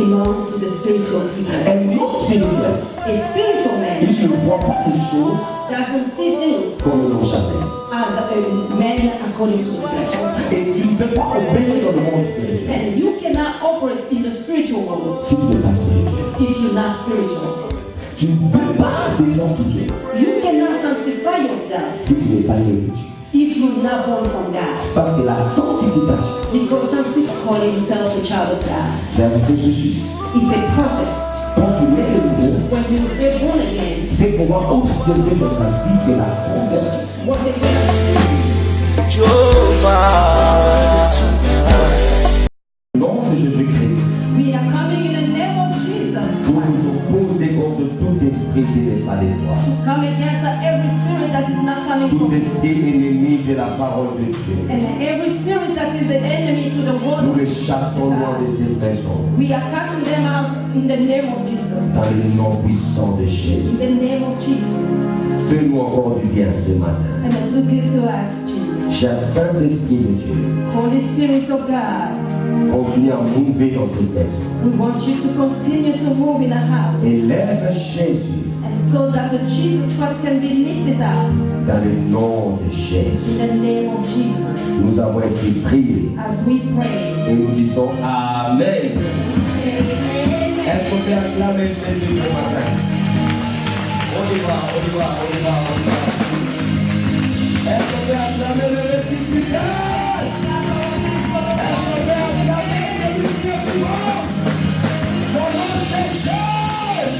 belong to the spiritual people. Un homme spirituel, A spiritual man il ne voit pas les choses doesn't see things comme l'homme charnel. as a man according to the flesh. Et tu ne peux pas opérer dans le monde spirituel And you cannot operate in the spiritual world si tu n'es pas spirituel. if you're not spiritual. Tu ne peux pas te sanctifier You cannot sanctify yourself si tu n'es pas né de Dieu. if you're not born from God. Parce que la sanctification, Because sanctify calling himself a child of God. c'est un processus. It's a process. Quand tu es de nouveau, When you get born again, c'est pouvoir observer dans ta vie, c'est la conversion. what they do Au nom de Jésus-Christ, we are coming in the name of Jesus pour Christ nous opposer contre tout esprit qui n'est pas de toi. to come against every spirit that is not coming Tout from you. esprit ennemi de la parole de Dieu. And every spirit that is an enemy to the word Nous of les chassons loin de cette maison. we are casting them out in the name of Jesus. Dans le nom puissant de Jésus. In the name of Jesus. Fais-nous encore du bien ce matin. And do good to us, Jesus. Cher Saint-Esprit de Dieu, Holy Spirit of God, continue à mouver dans cette maison. we want you to continue to move in the house. Élève Jésus And so that the Jesus Christ can be lifted up dans le nom de Jésus. in the name of Jesus. Nous avons ainsi prié As we pray. et nous disons Amen. Est-ce qu'on peut acclamer Jésus ce matin? On y va, on y va, on y va, on y va. Est-ce qu'on peut acclamer le ressuscité? Est-ce qu'on peut acclamer le vivant? Son nom c'est Jésus.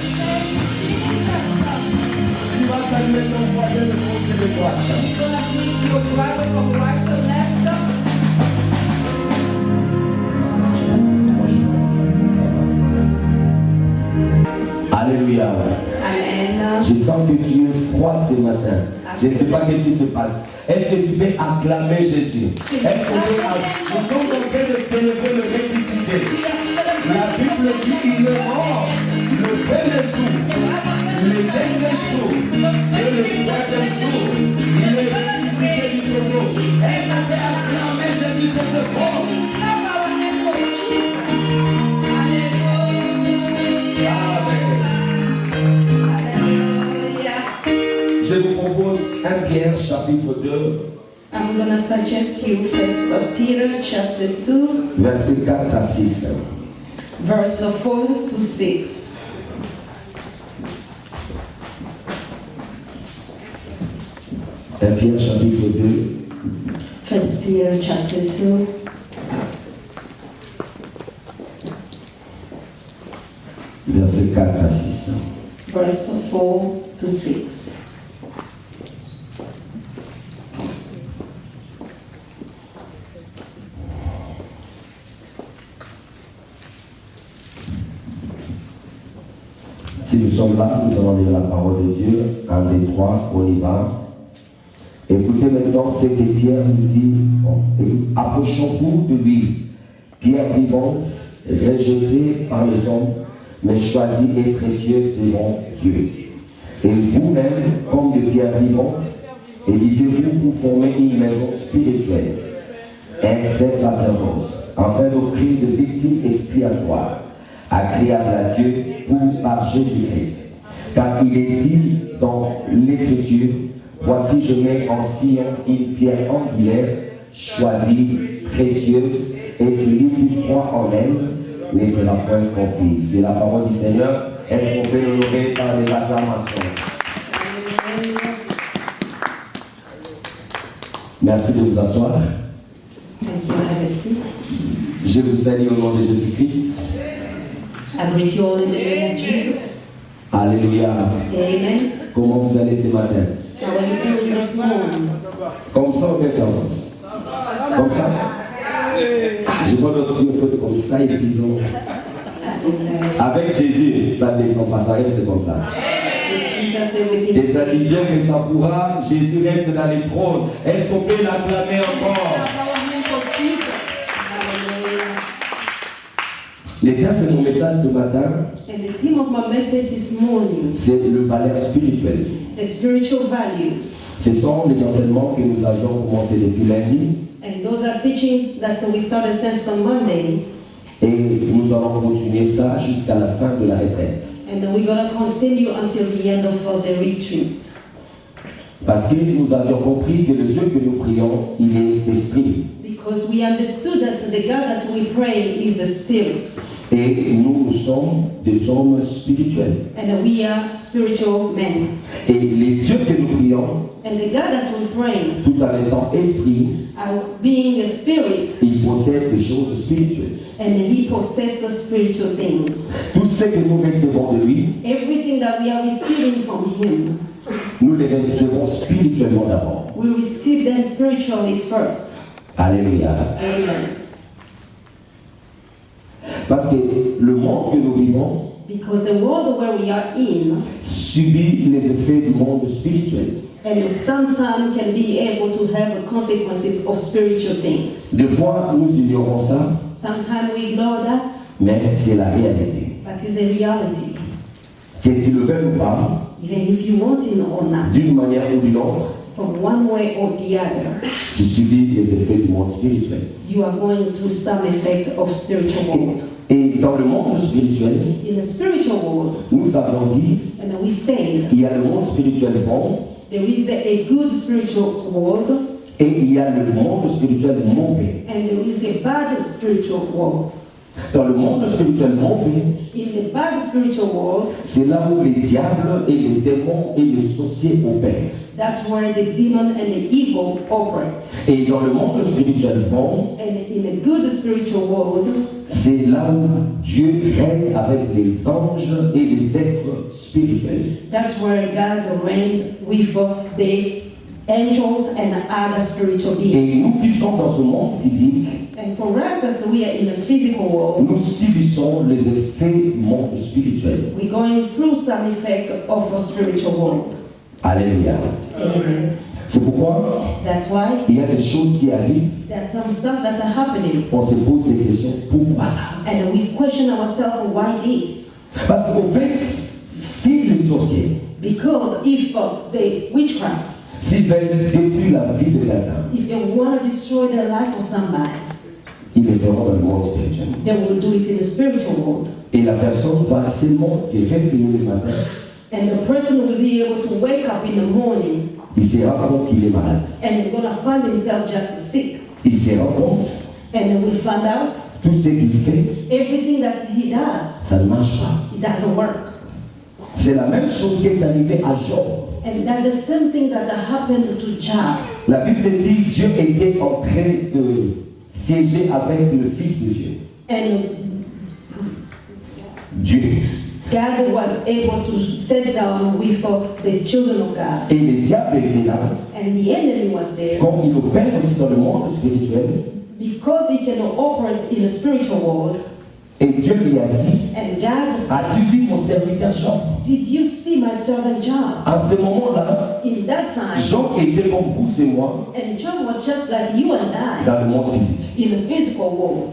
Tu vas saluer ton voisin de gauche et de droite. You're going to meet your brother from right to left. Alléluia. Amen. Je sens que tu es froid ce matin. Je ne sais pas qu'est-ce qui se passe. Est-ce que tu peux acclamer Jésus? Est-ce qu'on peut nous sommes en train de célébrer le ressuscité. La Bible dit il est mort le premier jour, le deuxième jour et le troisième jour. Il est ressuscité du tombeau. Est-ce qu'on peut acclamer Jésus comme fort? Je vous propose 1 Pierre chapitre 2, I'm going to suggest you 1 Peter chapter 2, versets 4 à 6. verse 4 to 6. Pierre chapitre 2, 1 Peter chapter 2, versets 4 à 6. verse 4 to 6. Si nous sommes là, nous allons lire la parole de Dieu. 1, 2, 3, on y va. Écoutez maintenant ce que Pierre nous dit. Approchons-vous de lui, pierre vivante, rejetée par les hommes, mais choisie et précieuse devant Dieu. Et vous-même, comme de pierres vivantes, édifiez-vous pour former une maison spirituelle, un saint sacerdoce, afin d'offrir de victimes expiatoires, agréables à Dieu par Jésus-Christ. Car il est dit dans l'Écriture, voici je mets en Sion une pierre angulaire, choisie, précieuse, et celui qui croit en elle ne sera point confus. C'est la parole du Seigneur. Est-ce qu'on peut l'honorer par des acclamations? Merci de vous asseoir. Thank you. Have a seat. Je vous salue au nom de Jésus-Christ. I greet you all in the name of Jesus. Alléluia. Amen. Comment vous allez ce matin? How are you doing this morning? Comme ça, on fait ça. Comme ça. Je vois notre Dieu fait comme ça et puis non. Avec Jésus, ça ne descend pas, ça reste comme ça. Et ça dit bien que ça pourra, Jésus reste dans les trônes. Est-ce qu'on peut l'acclamer encore? Le thème de mon message ce matin, And the theme of my message this morning, c'est le valeur spirituel. the spiritual values. Ce sont les enseignements que nous avions commencé depuis lundi. And those are teachings that we started since on Monday. Et nous nous allons continuer ça jusqu'à la fin de la retraite. And we're going to continue until the end of the retreat. Parce que nous avions compris que le Dieu que nous prions, il est esprit. Because we understood that the God that we pray is a spirit. Et nous sommes des hommes spirituels. And we are spiritual men. Et les dieux que nous prions, And the God that we pray, tout en étant esprit, as being a spirit, il possède des choses spirituelles. and he possesses spiritual things. Tout ce que nous recevons de lui, Everything that we are receiving from him, nous les recevons spirituellement d'abord. we receive them spiritually first. Alléluia. Amen. Parce que le monde que nous vivons Because the world where we are in, subit les effets du monde spirituel. and sometimes can be able to have the consequences of spiritual things. Des fois, nous ignorons ça, Sometimes we ignore that, mais c'est la réalité. but it's a reality. Que tu le veuilles ou pas, Even if you want it or not, d'une manière ou d'une autre, from one way or the other, tu subis les effets du monde spirituel. you are going through some effect of spiritual world. Et dans le monde spirituel, In the spiritual world, nous avons dit, and we say il y a le monde spirituel bon there is a good spiritual world et il y a le monde spirituel mauvais. and there is a bad spiritual world. Dans le monde spirituel mauvais, In the bad spiritual world, c'est là où les diables et les démons et les sorciers opèrent. that's where the demon and the evil operate. Et dans le monde spirituel bon, And in a good spiritual world, c'est là où Dieu règne avec les anges et les êtres spirituels. that's where God reigns with the angels and other spiritual beings. Et nous qui sommes dans ce monde physique, And for us that we are in a physical world, nous subissons les effets du monde spirituel. we're going through some effect of a spiritual world. Alléluia. Amen. C'est pourquoi That's why il y a des choses qui arrivent, there's some stuff that are happening, on se pose des questions, pourquoi ça? and we question ourselves why this. Parce qu'au fait, si les sorciers, Because if the witchcraft, s'ils veulent détruire la vie de quelqu'un, if they want to destroy the life of somebody, ils le feront dans le monde spirituel. they will do it in the spiritual world. Et la personne va seulement se réveiller le matin, And the person will be able to wake up in the morning il se rend compte qu'il est malade. and they're going to find themselves just sick. Il se rend compte And they will find out tout ce qu'il fait, everything that he does, ça ne marche pas. it doesn't work. C'est la même chose qui est arrivée à Job. And that's the same thing that happened to Job. La Bible dit Dieu était en train de siéger avec le Fils de Dieu. And Dieu. God was able to sit down with the children of God. Et le diable était là. And the enemy was there Comme il opère aussi dans le monde spirituel. because he can operate in the spiritual world. Et Dieu lui a dit, And God said, as-tu vu mon serviteur Job? did you see my servant Job? À ce moment-là, In that time, Job était comme vous et moi and Job was just like you and I dans le monde physique. in the physical world.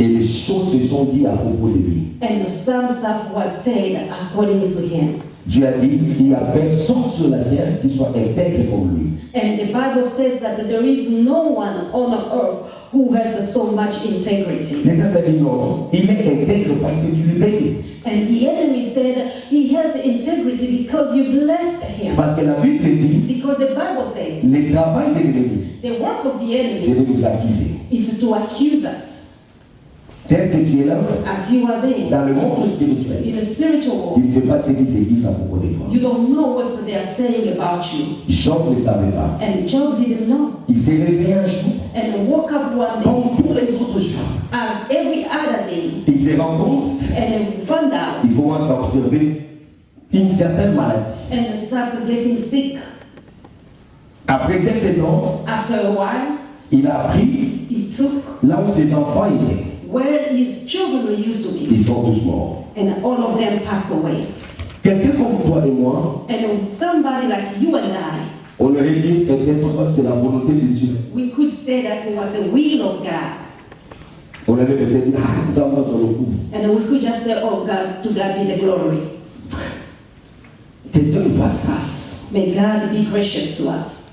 Et les choses se sont dites à propos de lui. And some stuff was said according to him. Dieu a dit, il n'y a personne sur la terre qui soit intègre comme lui. And the Bible says that there is no one on earth who has so much integrity. L'État a dit non, il est intègre parce que tu lui payes. And the enemy said he has integrity because you blessed him. Parce que la Bible dit, Because the Bible says le travail de l'ennemi, the work of the c'est enemy de nous accuser. is to accuse us. Tel que tu es là, As you are there dans le monde spirituel, in the spiritual tu world, ne sais pas ce qui se dit à propos de toi. you don't know what they are saying about you. Job ne savait pas. And Job didn't know. Il s'est réveillé un jour, And woke up one day comme tous les autres jours. as every other day Il se rend compte, and found out il commence à observer une certaine maladie. and started getting sick. Après quelques temps, After a while, il a appris he took là où ses enfants étaient. where his children used to be, Ils sont tous morts. and all of them passed away. Quelqu'un comme toi et moi, And somebody like you and I, on aurait dit peut-être c'est la volonté de Dieu. we could say that it was the will of God. On aurait peut-être dit, ah, nous avons sur le coup. And we could just say, oh God, to God be the glory. Que Dieu nous fasse grâce. May God be gracious to us.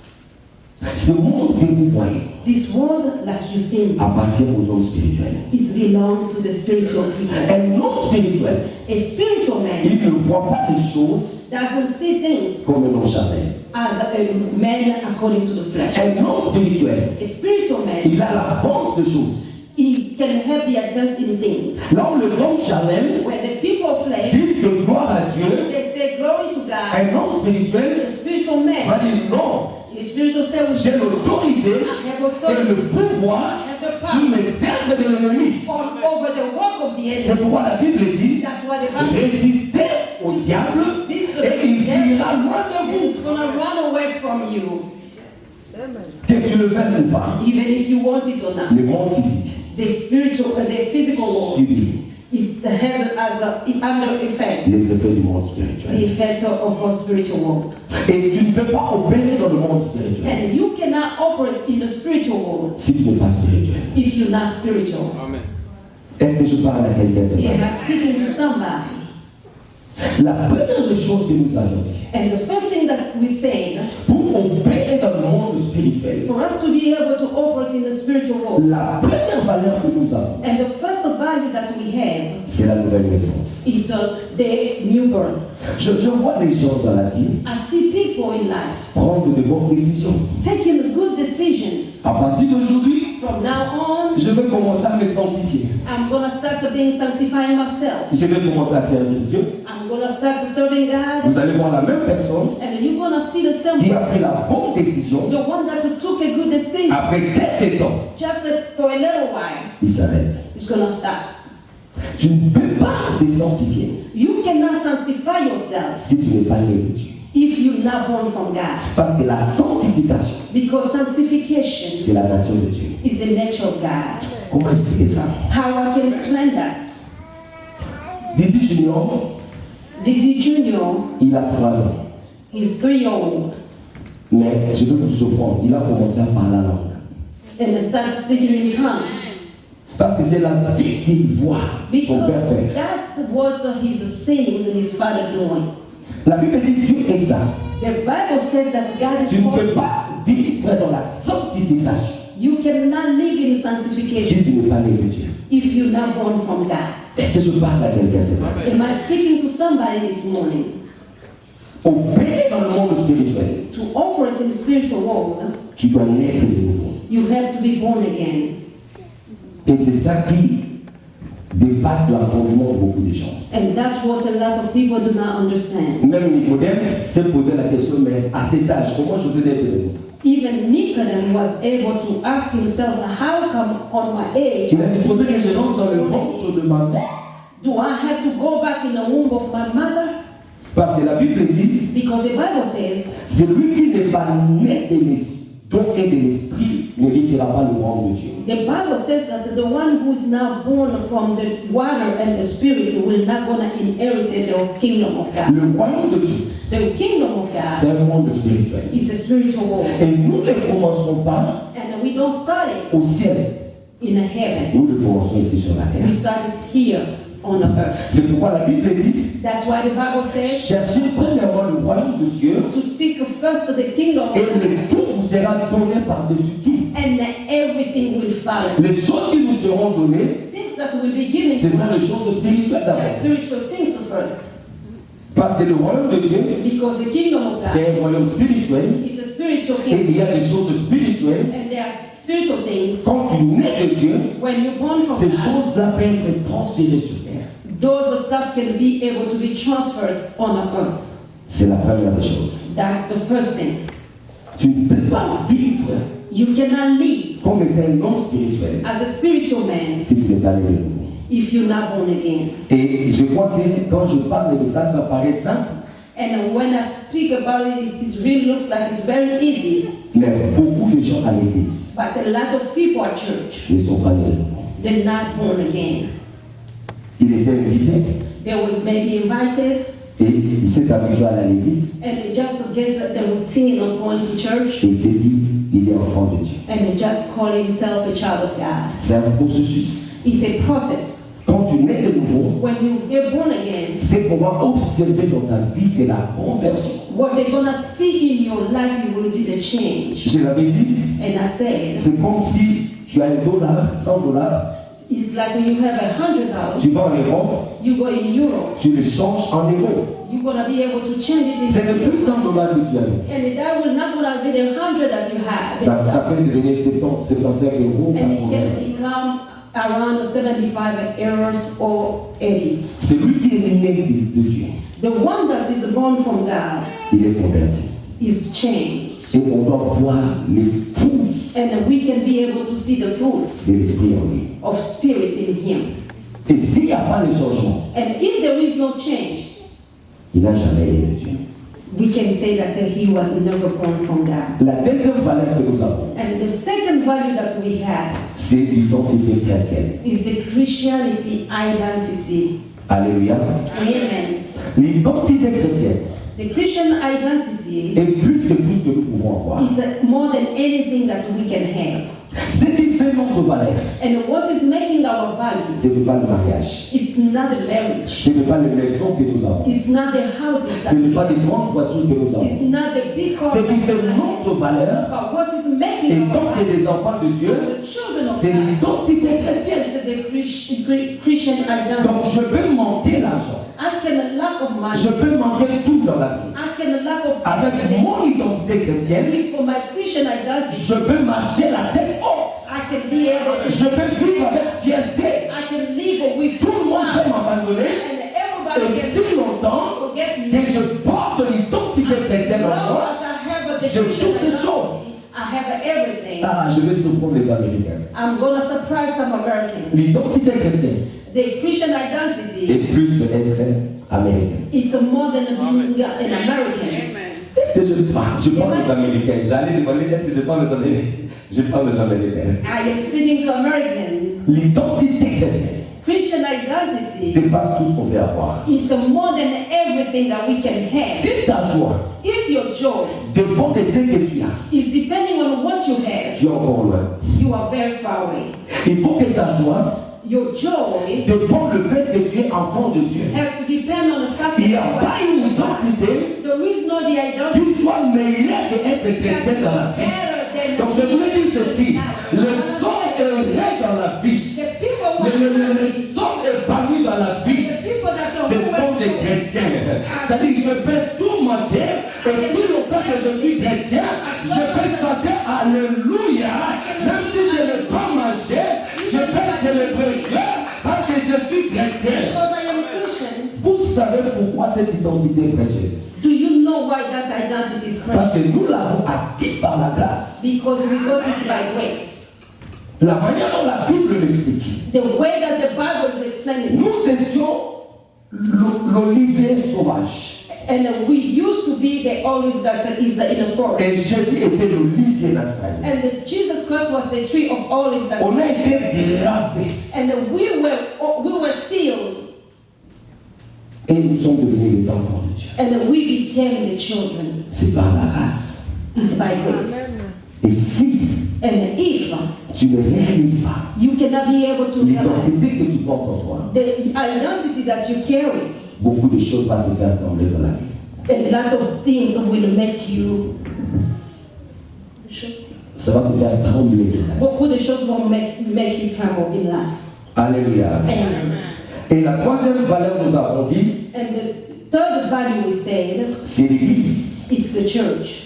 Ce monde que vous voyez This world, like you see, appartient aux hommes spirituels. it belongs to the spiritual people. Un homme spirituel, A spiritual man il ne voit pas les choses doesn't see things comme un homme charnel. as a man according to the flesh. Un homme spirituel, A spiritual man, il a l'avance de choses. he can have the advance in things. Là où les hommes charnels When the people of flesh, disent que gloire à Dieu, they say glory to God, un homme spirituel the spiritual va man, dire non, the spiritual self will j'ai say, l'autorité I have et authority le pouvoir sur les œuvres de l'ennemi. over the work of the C'est enemy. pourquoi la Bible dit That's why the Bible résistez au diable et il fuira loin de is going to run away from you, vous. Que tu le veuilles ou pas, even if you want it or not. le monde physique The spiritual, the physical world, subit it has as a under effect les effets du monde the spirituel. effect of our spiritual world. Et tu ne peux pas opérer dans le monde spirituel And you cannot operate in the spiritual world si tu n'es pas spirituel. if you're not spiritual. Est-ce que je parle à quelqu'un ce Am matin? I speaking to somebody? La première des choses que nous avons dit, And the first thing that we say, pour opérer dans le monde spirituel, for us to be able to operate in the spiritual world, la première valeur que nous avons, and the first value that we have c'est la nouvelle naissance. is the new birth. Je vois les gens dans la vie I see people in life prendre de bonnes décisions. taking good decisions. À partir d'aujourd'hui, From now on, je vais commencer à me sanctifier. I'm going to start to being sanctifying myself. Je vais commencer à servir Dieu. I'm going to start to serving God. Vous allez voir la même personne And you're going to see the same qui a person, pris la bonne décision. the one that took a good decision, Après quelques temps, just for a little while, il s'arrête. it's going to stop. Tu ne peux pas te sanctifier You cannot sanctify yourself si tu n'es pas né de Dieu. if you're not born from God. Parce que la sanctification, Because sanctification c'est la nature de Dieu. is the nature of God. Comment expliquer ça? How I can explain that? Didi Junior, Didi Junior, il a 3 ans. he's 3 years old Mais je vais vous surprendre, il a commencé à parler la langue. and started speaking in tongue. Parce que c'est la vie qu'il voit son Because père faire. that's what he's seeing his father doing. La Bible dit Dieu est ça. The Bible says that God Tu is ne peux holy. pas vivre dans la sanctification You cannot live in si sanctification tu n'es pas né de Dieu. if you're not born from God. Est-ce que je parle à quelqu'un ce matin? Am I speaking to somebody this morning? Opérer dans le monde spirituel, To operate in the spiritual world, tu dois naître de nouveau. you have to be born again. Et c'est ça qui dépasse l'entendement de beaucoup de gens. And that's what a lot of people do not understand. Même Nicodème s'est posé la question, mais à cet âge, comment je peux naître de nouveau? Even Nicodemus was able to ask himself, how come on my age Il a dit, il faudrait que je rentre dans le ventre de ma mère. do I have to go back in the womb of my mother? Parce que la Bible dit, Because the Bible says, celui qui n'est pas né de l'esprit et de l'esprit n'héritera pas le royaume de Dieu. the Bible says that the one who is now born from the water and the spirit will not gonna inherit the kingdom of God. Le royaume de Dieu, The kingdom of c'est God un monde spirituel. is a spiritual world. Et nous ne commençons pas And we don't start it au ciel, in a heaven. nous le commençons ici sur la We terre. start it here on the earth. C'est pourquoi la Bible dit, That's why the Bible says cherchez premièrement le royaume de Dieu to seek first the kingdom et of God, le tout vous sera donné par-dessus tout. and everything will follow. Les choses qui nous seront données, Things that will be given ce to sont les us choses spirituelles are d'abord. spiritual things first. Parce que le royaume de Dieu, Because the kingdom of God, c'est un royaume spirituel it's a spiritual et kingdom. il y a des choses spirituelles. And there are spiritual things. Quand tu nais de Dieu, When you're born from ces God, choses-là peuvent être transférées sur terre. those stuff can be able to be transferred on the earth. C'est la première des choses. That's the first thing. Tu ne peux pas vivre You cannot live comme étant un homme spirituel as a spiritual man si tu n'es pas né de nouveau. if you're not born again. Et je crois que quand je parle de ça, ça paraît simple, And when I speak about it, it really looks like it's very easy. mais beaucoup de gens à l'église But a lot of people at church, ne sont pas nés de nouveau. they're not born again. Il était invité They were maybe invited et il s'est habitué à l'église and they just get the routine of going to church et il s'est dit, il est enfant de Dieu. and they just call himself a child of God. C'est un processus. It's a process. Quand tu tu nais de nouveau, when you get born again, c'est qu'on va observer dans ta vie, c'est la conversion. what they're gonna see in your life, it will be the change. Je l'avais dit, And I said, c'est comme si tu as $1, $100, it's like when you have $100, tu vas en Europe, you go in Europe, tu le changes en euros. you're gonna be able to change it C'est in le plus $100 que tu avais. and that will not gonna be the 100 that you have. Ça peut devenir 75 euros. And it can become around 75 euros or 80s. C'est lui qui est né de Dieu. The one that is born from God Il est converti. is changed. Et on doit voir les fruits And we can be able to see the fruits de l'esprit en lui. of spirit in him. Et s'il n'y a pas de changement, And if there is no change, il n'a jamais été de Dieu. we can say that he was never born from God. La deuxième valeur que nous avons, And the second value that we have c'est l'identité chrétienne. is the Christianity identity. Alléluia. Amen. L'identité chrétienne The Christian identity est plus que tout ce que nous pouvons avoir. is more than anything that we can have. Ce qui fait notre valeur, And what is making our value? ce n'est pas le mariage, It's not the marriage. ce n'est pas les maisons que nous avons, It's not the houses. ce That n'est pas les grandes voitures que nous it's avons. not the big cars. Ce qui fait notre valeur, But what is et making our donc value? des enfants de Dieu, The children of c'est God. l'identité chrétienne. It's the Christian identity. Donc je peux manquer l'argent, I can lack of money. je peux manquer tout dans la vie. I can lack of Avec mon identité chrétienne, for my Christian identity. je peux marcher la tête haute. I can be able to. Je peux vivre avec fierté. I can live with Tout le monde peut pride. m'abandonner. And everybody Et can si longtemps forget me. que je porte l'identité chrétienne en Now moi, as I have the j'ai Christian toutes les identity, choses. I have everything. Ah, je vais surprendre les Américains. I'm gonna surprise some Americans. L'identité chrétienne The Christian identity, est plus que être américain. it's more than being an American. Est-ce que je parle aux Américains? J'allais demander est-ce que je parle aux Américains? Je parle aux Américains. I am speaking to Americans. L'identité chrétienne Christian identity, dépasse tout ce qu'on peut avoir. it's more than everything that we can have. Si ta joie If your joy dépend de ce que tu as, is depending on what you have, tu es encore loin. you are very far away. Il faut que ta joie Your joy dépend du fait que tu es enfant de Dieu. has to depend on the fact that Il n'y you a pas are une identité there is no the identity qui soit meilleure qu'être chrétien dans la vie. better than Donc je voulais dire ceci, les hommes heureux dans la vie, the people who les hommes épanouis dans la vie, the people that are ce sont des chrétiens. C'est-à-dire je peux tout manquer et si longtemps que je suis chrétien, je peux chanter Alléluia, même si je n'ai pas mangé, je peux célébrer Dieu parce que je suis chrétien. because I am Christian. Vous savez pourquoi cette identité est précieuse? Do you know why that identity is Parce precious? que nous l'avons acquis par la grâce. Because we got it by grace. La manière dont la Bible l'explique. The way that the Bible is explaining, Nous étions l'olivier sauvage. and we used to be the olive that is in the forest. Et Jésus était l'olivier naturel. And Jesus Christ was the tree of olive that, On a été gravés and we were sealed, et nous sommes devenus les enfants de Dieu. and we became the children. C'est par la grâce. It's by grace. Et si And if tu ne réalises pas you cannot be able to realize l'identité que tu portes en toi, the identity that you carry, beaucoup de choses vont te faire tomber dans la vie. a lot of things will make you. Ça va te faire trembler dans la vie. Beaucoup de choses vont make you tremble in life. Alléluia. Amen. Et la troisième valeur, nous avons dit, And the third value we said, c'est l'église. it's the church.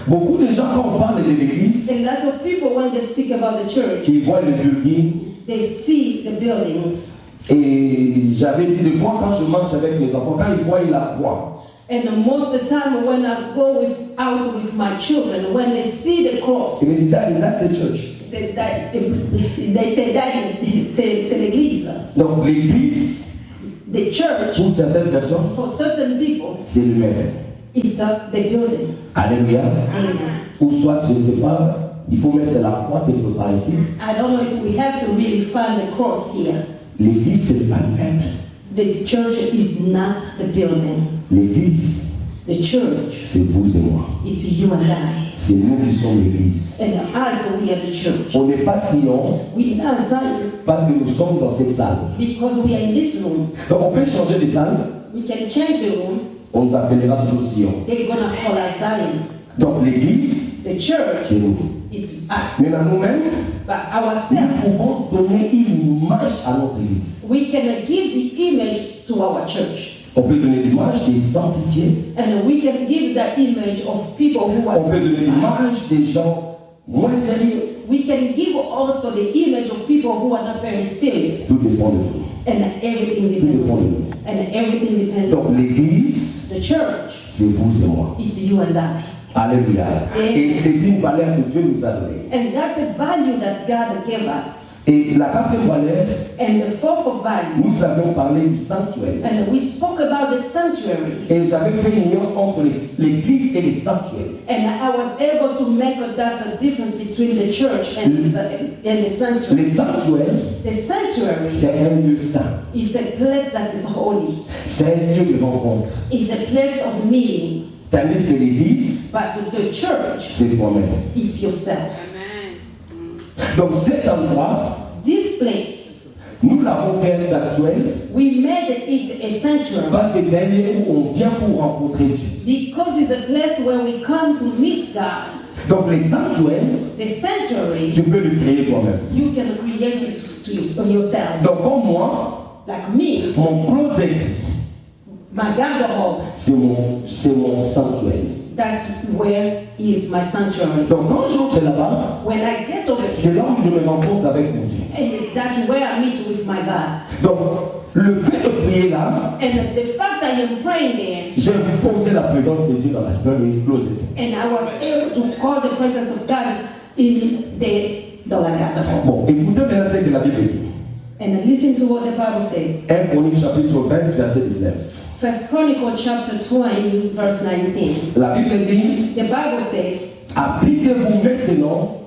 Beaucoup de gens, quand on parle de l'église, A lot of people, when they speak about the church, ils voient le building. they see the buildings. Et j'avais dit des fois, quand je marche avec mes enfants, quand ils voient la croix, And most of the time when I go out with my children, when they see the cross, ils me disent, Daddy, that's the church. they say, Daddy, c'est l'église. Donc l'église, The church, pour certaines personnes, for certain people, c'est le même. it's the building. Alléluia. Amen. Ou soit, je ne sais pas, il faut mettre la croix quelque part ici. I don't know if we have to really find the cross here. L'église, c'est pas le même. The church is not the building. L'église, The church, c'est vous et moi. it's you and I. C'est nous qui sommes l'église. And as we are the church, On n'est pas Sion we are Zion parce que nous sommes dans cette salle. because we are in this room. Donc on peut changer de salle, We can change the room. on nous appellera toujours Sion. They're gonna call us Zion. Donc l'église, The church, c'est nous. it's us. Mais dans nous-mêmes, But nous ourselves, pouvons donner une image à notre église. we can give the image to our church. On peut donner l'image des sanctifiés. And we can give that image of people who are On peut donner sanctified. l'image des gens moins sérieux. We can give also the image of people who are not very serious. Tout dépend de vous. And everything Tout depends dépend de on nous. And everything depends Donc on l'église, the church. c'est vous et moi. It's you and I. Alléluia. Et c'est une valeur que Dieu nous a donnée. And that's the value that God gave us. Et la quatrième valeur, And the fourth of value. nous avons parlé du sanctuaire. And we spoke about the sanctuary. Et j'avais fait une nuance entre l'église et les sanctuaires. And I was able to make that difference between the church and the sanctuary. Les sanctuaires, The sanctuary, c'est un lieu saint. it's a place that is holy. C'est un lieu de rencontre. It's a place of meeting. Tandis que l'église, But the church, c'est toi-même. it's yourself. Donc cet endroit, This place, nous l'avons fait un sanctuaire we made it a sanctuary parce que c'est un lieu où on vient pour rencontrer Dieu. because it's a place where we come to meet God. Donc les sanctuaires, The sanctuary, tu peux le créer toi-même. you can create it to yourself. Donc comme moi, Like me, mon closet, my garderobe, c'est mon sanctuaire. that's where is my sanctuary. Donc quand j'entre là-bas, When I get over c'est here, là où je me rencontre avec mon Dieu. and that's where I meet with my God. Donc le fait de prier là, And the fact that I'm praying there, j'ai posé la présence de Dieu dans la sphère du closet. and I was able to call the presence of God dans la garderobe. Bon, écoutez bien ce que la Bible dit. And listen to what the Bible says. 1 Chronique chapitre 20, verset 19. First Chronicle chapter 20, verse 19. La Bible dit, The Bible says, appliquez-vous maintenant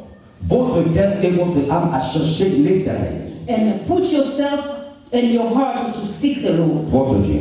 votre cœur et votre âme à chercher l'Éternel, and put yourself and your heart to seek the Lord, votre Dieu.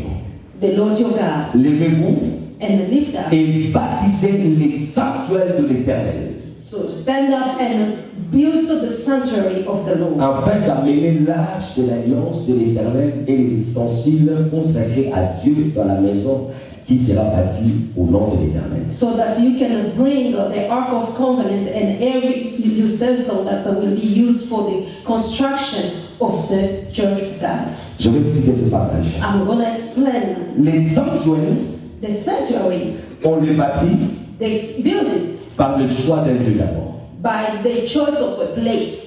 the Lord your God, Levez-vous and lift up. et bâtissez les sanctuaires de l'Éternel, So stand up and build to the sanctuary of the Lord, afin d'amener l'arche de l'alliance de l'Éternel et les ustensiles consacrés à Dieu dans la maison qui sera bâtie au nom de l'Éternel. so that you can bring the Ark of Covenant and every utensil that will be used for the construction of the church of God. Je vais expliquer ce passage. I'm going to explain. Les sanctuaires, The sanctuary, on les bâtit they build it par le choix d'un lieu d'abord. by the choice of a place.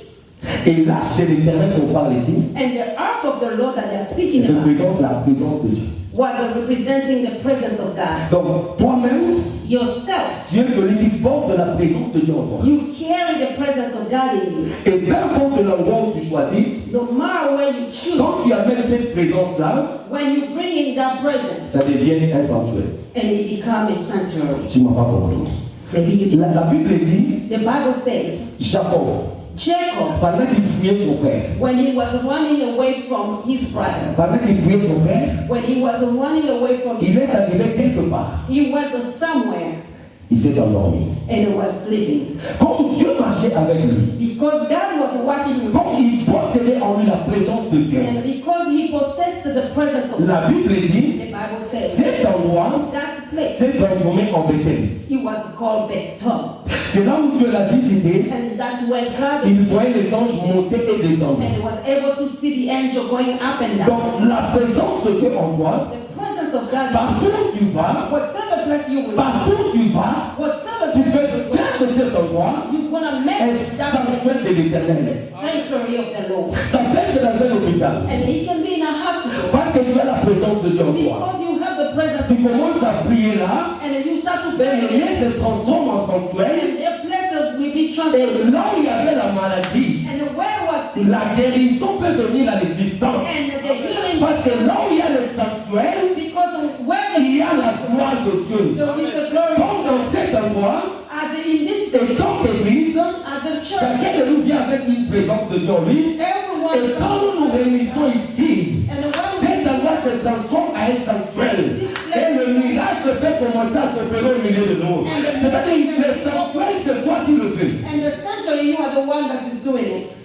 Et l'arche de l'Éternel qu'on parle ici And the Ark of the Lord that they're speaking about représente la présence de Dieu. was representing the presence of God. Donc toi-même, Yourself, tu es celui qui porte la présence de Dieu en toi. you carry the presence of God in you. Et peu importe l'endroit où tu choisis, No matter where you choose, quand tu amènes cette présence-là, when you bring in that presence, ça devient un sanctuaire. and it becomes a sanctuary. Tu m'as pas compris. Maybe you did. La Bible dit, The Bible says, Jacob, Jacob, pendant qu'il fuyait son frère, when he was running away from his brother, pendant qu'il fuyait son frère, when he was running away from his il est brother, arrivé quelque part. he went to somewhere Il s'est endormi. and he was sleeping. Comme Dieu marchait avec lui, Because God was working with him, comme il possédait en lui la présence de Dieu, and because he possessed the presence of God, la Bible dit, the Bible says, cet endroit that place, s'est transformé en Bethel. it was called Bethel. C'est là où Dieu l'a visité. And that's where God, Il voyait les anges monter et descendre. and he was able to see the angel going up and down. Donc la présence de Dieu en toi, The presence of God, partout où tu vas, whatever place you will, partout où tu vas, whatever tu place peux you will, faire de cet endroit you're gonna un make that sanctuaire de place l'Éternel. the sanctuary of the Lord. Ça peut être dans un hôpital. And he can be in a hospital Parce que tu as la présence de Dieu en toi. because you have the presence Tu of God. commences à prier là, And then you start to et pray, rien se transforme en sanctuaire. and their places will be Et transformed. là où il y avait la maladie, And where was la sickness? guérison peut venir à l'existence. And the healing, Parce que là où il y a le sanctuaire, because where il y a the la gloire de Dieu. there is the glory, Comme dans cet endroit, as in this et comme l'église, as a church, chacun de nous vient avec une présence de Dieu en lui. Et everyone, quand nous nous réunissons ici, and when cet endroit se transforme en un sanctuaire. Et le miracle peut commencer commencé à s'opérer au milieu de nous. C'est-à-dire que le sanctuaire, c'est toi qui le fais. And the sanctuary, you are the one that is doing it.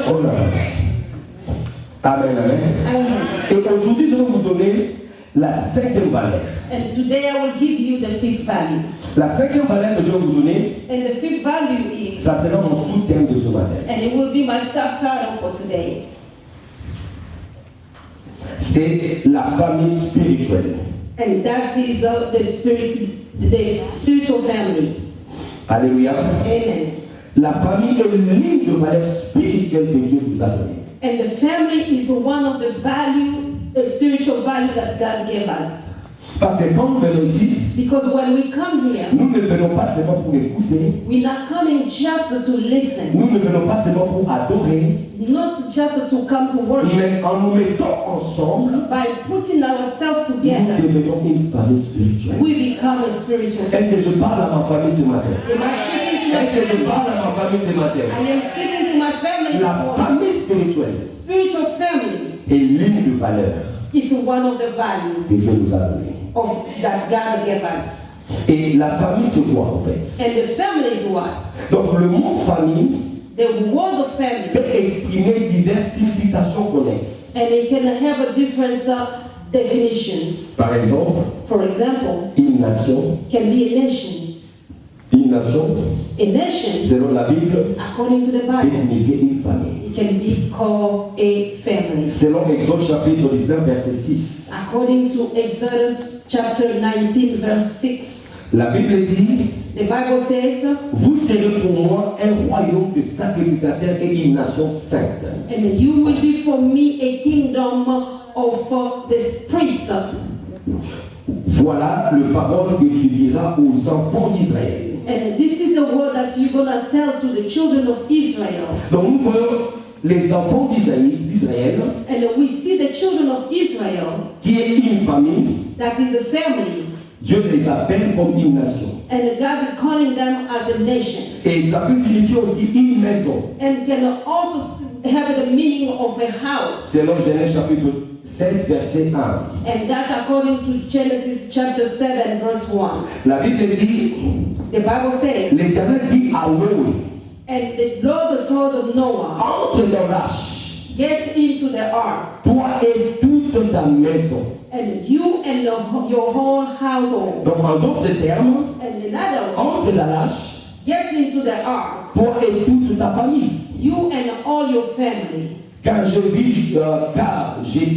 Oh là là. Amen, amen. Amen. Et aujourd'hui, je vais vous donner la 5e valeur. And today I will give you the 5th value. La 5e valeur que je vais vous donner, And the 5th value is, ça sera mon sous-thème de ce matin. and it will be my subtitle for today. C'est la famille spirituelle. And that is the spiritual family. Alléluia. Amen. La famille est l'une de valeurs spirituelles que Dieu nous a données. And the family is one of the spiritual value that God gave us. Parce que quand nous venons ici, Because when we come here, nous ne venons pas seulement pour écouter, we're not coming just to listen, nous ne venons pas seulement pour adorer, not just to come to worship. mais en nous mettant ensemble, By putting ourselves nous together, devenons une famille spirituelle. we become a spiritual family. Est-ce que je parle à ma famille ce matin? Am I speaking to my Est-ce que je family? parle à ma famille ce matin? I am speaking to my family. La this morning. famille spirituelle Spiritual family est l'une de valeurs is one of the value que Dieu nous a données. that God gave us. Et la famille c'est quoi en fait? And the family is what? Donc le mot famille The word of family. peut exprimer diverses significations connexes. And it can have a different definitions. Par exemple, For example, une nation, can be a nation. une nation, A nation, selon la Bible, according to the peut Bible, signifier une famille. it can be called a family. Selon Exode chapitre 19, verset 6, According to Exodus chapter 19, verse 6, la Bible dit, the Bible says, vous serez pour moi un royaume de sacrificateurs et une nation sainte. and you will be for me a kingdom of the priests. Voilà le parole que tu diras aux enfants d'Israël. And this is the word that you're going to tell to the children of Israel. Donc nous voyons les enfants d'Israël, And we see the children of Israel, qui est une famille, that is a family. Dieu les appelle comme une nation. And God is calling them as a nation. Et ça peut signifier aussi une maison. And can also have the meaning of a house. Selon Genèse chapitre 7, verset 1. And that according to Genesis chapter 7, verse 1. La Bible dit, The Bible says, l'Éternel dit à Noé, and the Lord told Noah, entre dans l'arche, get into the ark, toi et toute ta maison. and you and your whole household. Donc en d'autres termes, And another one, entre dans l'arche, get into the ark, toi et toute ta famille. you and all your family. Car j'étais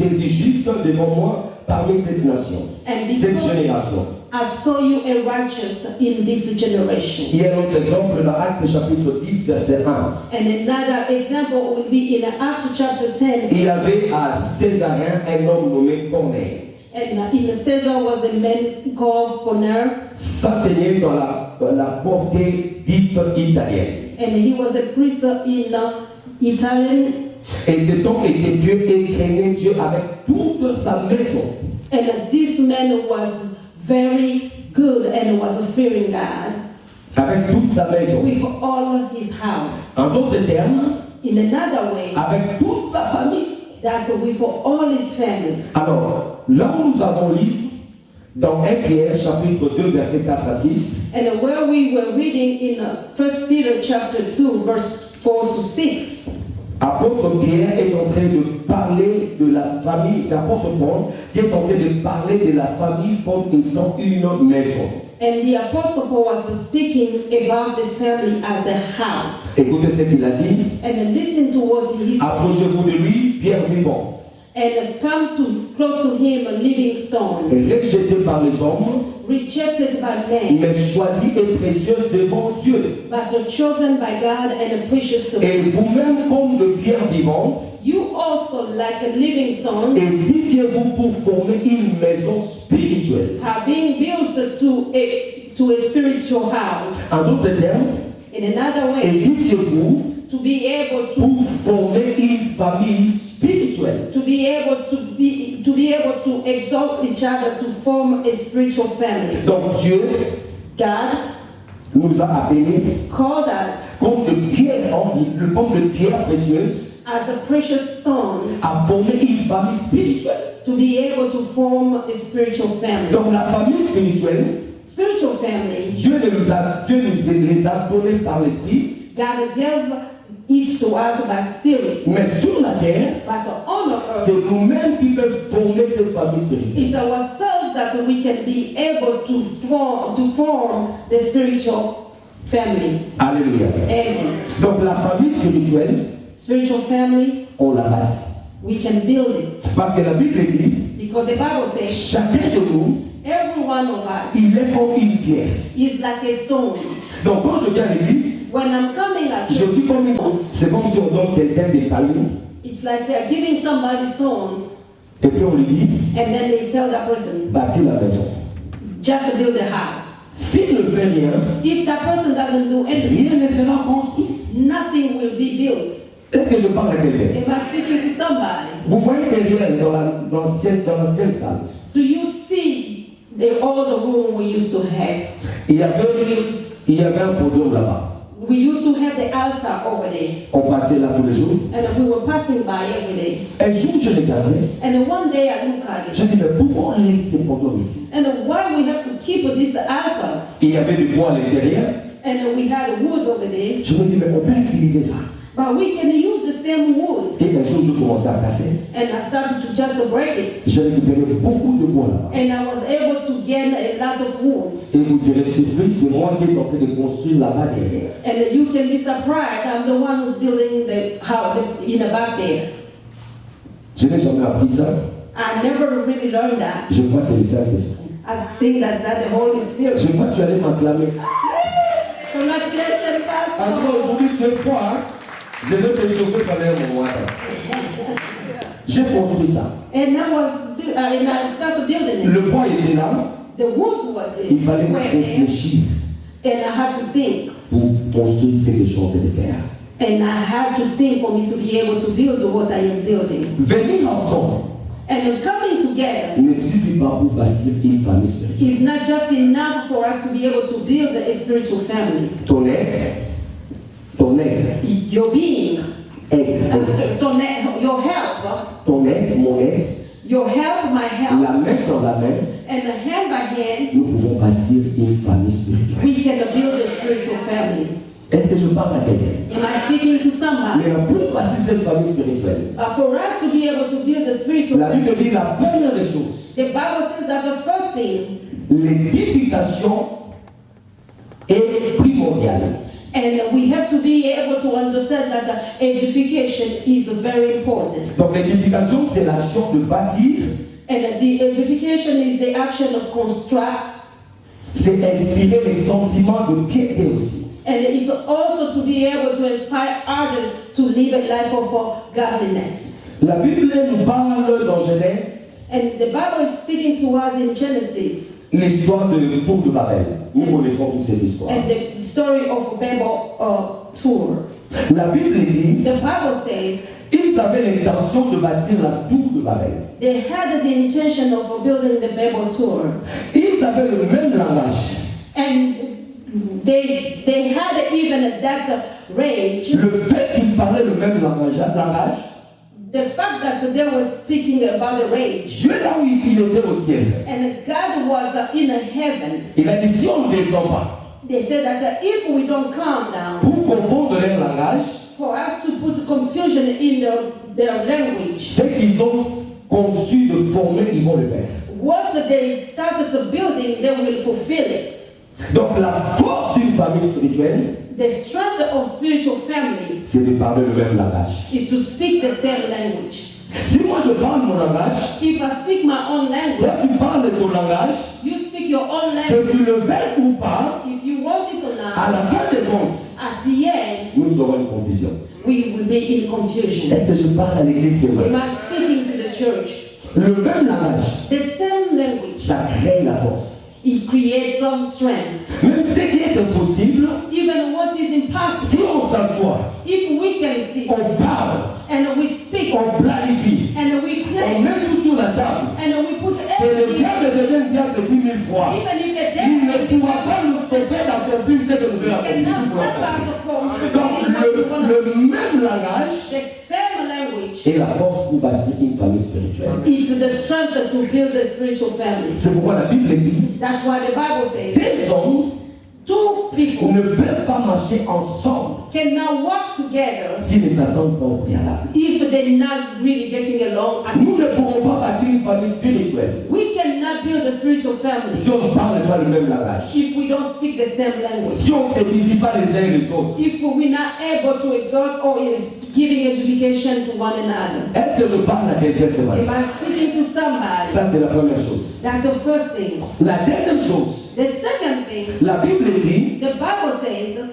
vu juste devant moi parmi cette nation, And cette because génération. I saw you a righteous in this generation. Il y a un autre exemple dans Actes chapitre 10, verset 1. And another example will be in Acts chapter 10. Il y avait à Césarien un homme nommé Corneille, And in Caesar was a man called Poner, s'atteignait dans la portée dite italienne. and he was a priest in Italian. Et cet homme était Dieu et craignait Dieu avec toute sa maison. And this man was very good and was fearing God Avec toute sa maison. with all his house. En d'autres termes, In another way, avec toute sa famille. that with all his family. Alors, là où nous avons lu, dans 1 Pierre chapitre 2, verset 4 à 6, And where we were reading in 1 Peter chapter 2, verse 4 to 6, apôtre Pierre est en train de parler de la famille, c'est apôtre Paul qui est en train de parler de la famille comme étant une maison. and the Apostle Paul was speaking about the family as a house. Écoutez ce qu'il a dit. And listen to what he said. Approchez-vous de lui, pierre vivante, And come close to him, a living stone, rejeté par les hommes, rejected by men, mais choisie et précieuse devant Dieu. but chosen by God and precious to Et him. vous-même, comme de pierre vivante, You also, like a living stone, édifiez-vous pour former une maison spirituelle. are being built to a spiritual house. En d'autres termes, In another way, édifiez-vous to be able pour former une famille spirituelle. to be able to exalt each other to form a spiritual family. Donc Dieu God nous a appelés called us comme de pierres précieuses as a precious stones à former une famille spirituelle. to be able to form a spiritual family. Donc la famille spirituelle, Spiritual family, Dieu nous les a donnés par l'esprit, God gave it to us by spirit. mais sur la terre, But on the c'est earth, nous-mêmes qui peuvent former cette famille spirituelle. it's ourselves that we can be able to form the spiritual family. Alléluia. Amen. Donc la famille spirituelle, Spiritual family, on la bâtit. we can build it. Parce que la Bible dit, Because the Bible says chacun de nous, every one of us il est comme une pierre. is like a stone. Donc quand je viens à l'église, When I'm coming at je suis comme une... church, C'est comme si on donne quelqu'un des cailloux, it's like they're giving somebody stones et puis on lui dit, and then they tell that person, bâtis la maison. just build a house. S'il ne fait rien, If that person doesn't do anything, rien ne sera construit. nothing will be built. Est-ce que je parle à quelqu'un? Am I speaking to somebody? Vous voyez derrière dans l'ancienne salle, Do you see all the room we used to have? il y avait un podium là-bas. We used to have the altar over there, On passait là tous les jours. and we were passing by every day. Un jour, je regardais. And one day I looked at Je it, dis, mais pourquoi on laisse ce podium ici? and why we have to keep this altar? Il y avait du bois à l'intérieur. And we had wood over there, Je me dis, mais on peut utiliser ça. but we can use the same wood. Et un jour, je commençais à casser. And I started to just break it, J'ai récupéré beaucoup de bois là-bas. and I was able to gain a lot of woods. Et vous serez surpris, c'est moi qui est en train de construire là-bas derrière. And you can be surprised, I'm the one who's building the house in the back there. Je n'ai jamais appris ça. I never really learned that. Je crois que c'est le Saint-Esprit. I think that's the Holy Spirit. Je crois que tu allais m'acclamer. Congratulations, Encore Pastor. aujourd'hui, tu es froid, hein? Je vais te chauffer pendant un moment. J'ai construit ça. And I started building it. Le bois était là. The wood was there. Il fallait Were there. réfléchir And I had to think. pour construire ce que je suis en train de faire. And I had to think for me to be able to build what I am building. Venir ensemble And coming together ne suffit pas pour bâtir une famille spirituelle. is not just enough for us to be able to build a spiritual family. Ton aide, Your being, your help, mon aide, your help, my help, la main dans la main, and hand by hand, nous pouvons bâtir une famille spirituelle. we can build a spiritual family. Est-ce que je parle à quelqu'un? Am I speaking to somebody? Mais pour bâtir cette famille spirituelle, For us to be able to build a spiritual la family, Bible dit la première des choses, the Bible says that the first thing, l'édification est primordiale. and we have to be able to understand that edification is very important. Donc l'édification, c'est l'action de bâtir, And the edification is the action of construct, c'est inspirer les sentiments de piété aussi. and it's also to be able to inspire others to live a life of godliness. La Bible nous parle dans Genèse And the Bible is speaking to us in Genesis, l'histoire de Tour de Babel. Nous connaissons toute cette histoire. and the story of Babel Tour. La Bible dit, The Bible says ils avaient l'intention de bâtir la Tour de Babel. they had the intention of building the Babel Tour, Ils avaient le même langage. and they had even that range. Le fait qu'ils parlaient le même langage, The fact that they were speaking about the rage, Dieu là où il était au ciel, and God was in heaven. il a dit si on ne descend pas, They said that if we don't calm down, pour confondre leur langage, for us to put confusion in their language, ce qu'ils ont conçu de former, ils vont le faire. what they started building, they will fulfill it. Donc la force d'une famille spirituelle, The strength of spiritual family c'est de parler le même langage. is to speak the same language. Si moi je parle mon langage, If I speak my own toi language, tu parles ton langage, you speak your own que language. tu le veuilles ou pas, If you want it or à not, la fin des comptes, at the end, nous aurons une confusion. we will be in confusion. Est-ce que je parle à l'église, c'est vrai? Am I speaking to the church? Le même langage, The same language, ça crée la force. it creates some strength. Même ce qui est impossible, Even what is si impossible, on s'assoit, if we can see on parle, and we speak on planifie, and we on play met tout sur la table, and we put et le everything, diable devient diable 10 000 fois, even if the il ne devil pourra pas nous stopper d'accomplir ce que nous devons cannot accomplir. stop us from Donc fulfilling what we want to do. le même langage The same language et la force pour bâtir une famille spirituelle. It's the strength to build a spiritual family. C'est pourquoi la Bible dit, That's why the Bible says des hommes two people ne peuvent pas marcher ensemble cannot work together s'ils ne s'attendent pas au préalable. if they're not really getting along. And Nous ne pourrons pas bâtir une famille spirituelle we cannot build a spiritual family si on ne parle pas le même langage, if we don't speak the same language. si on ne s'édifie pas les uns et les autres. If we're not able to exhort or giving edification to one another. Est-ce que je parle à quelqu'un ce matin? Am I speaking to somebody? Ça, c'est la première chose. That's the first thing. La deuxième chose, The second thing, la Bible dit, the Bible says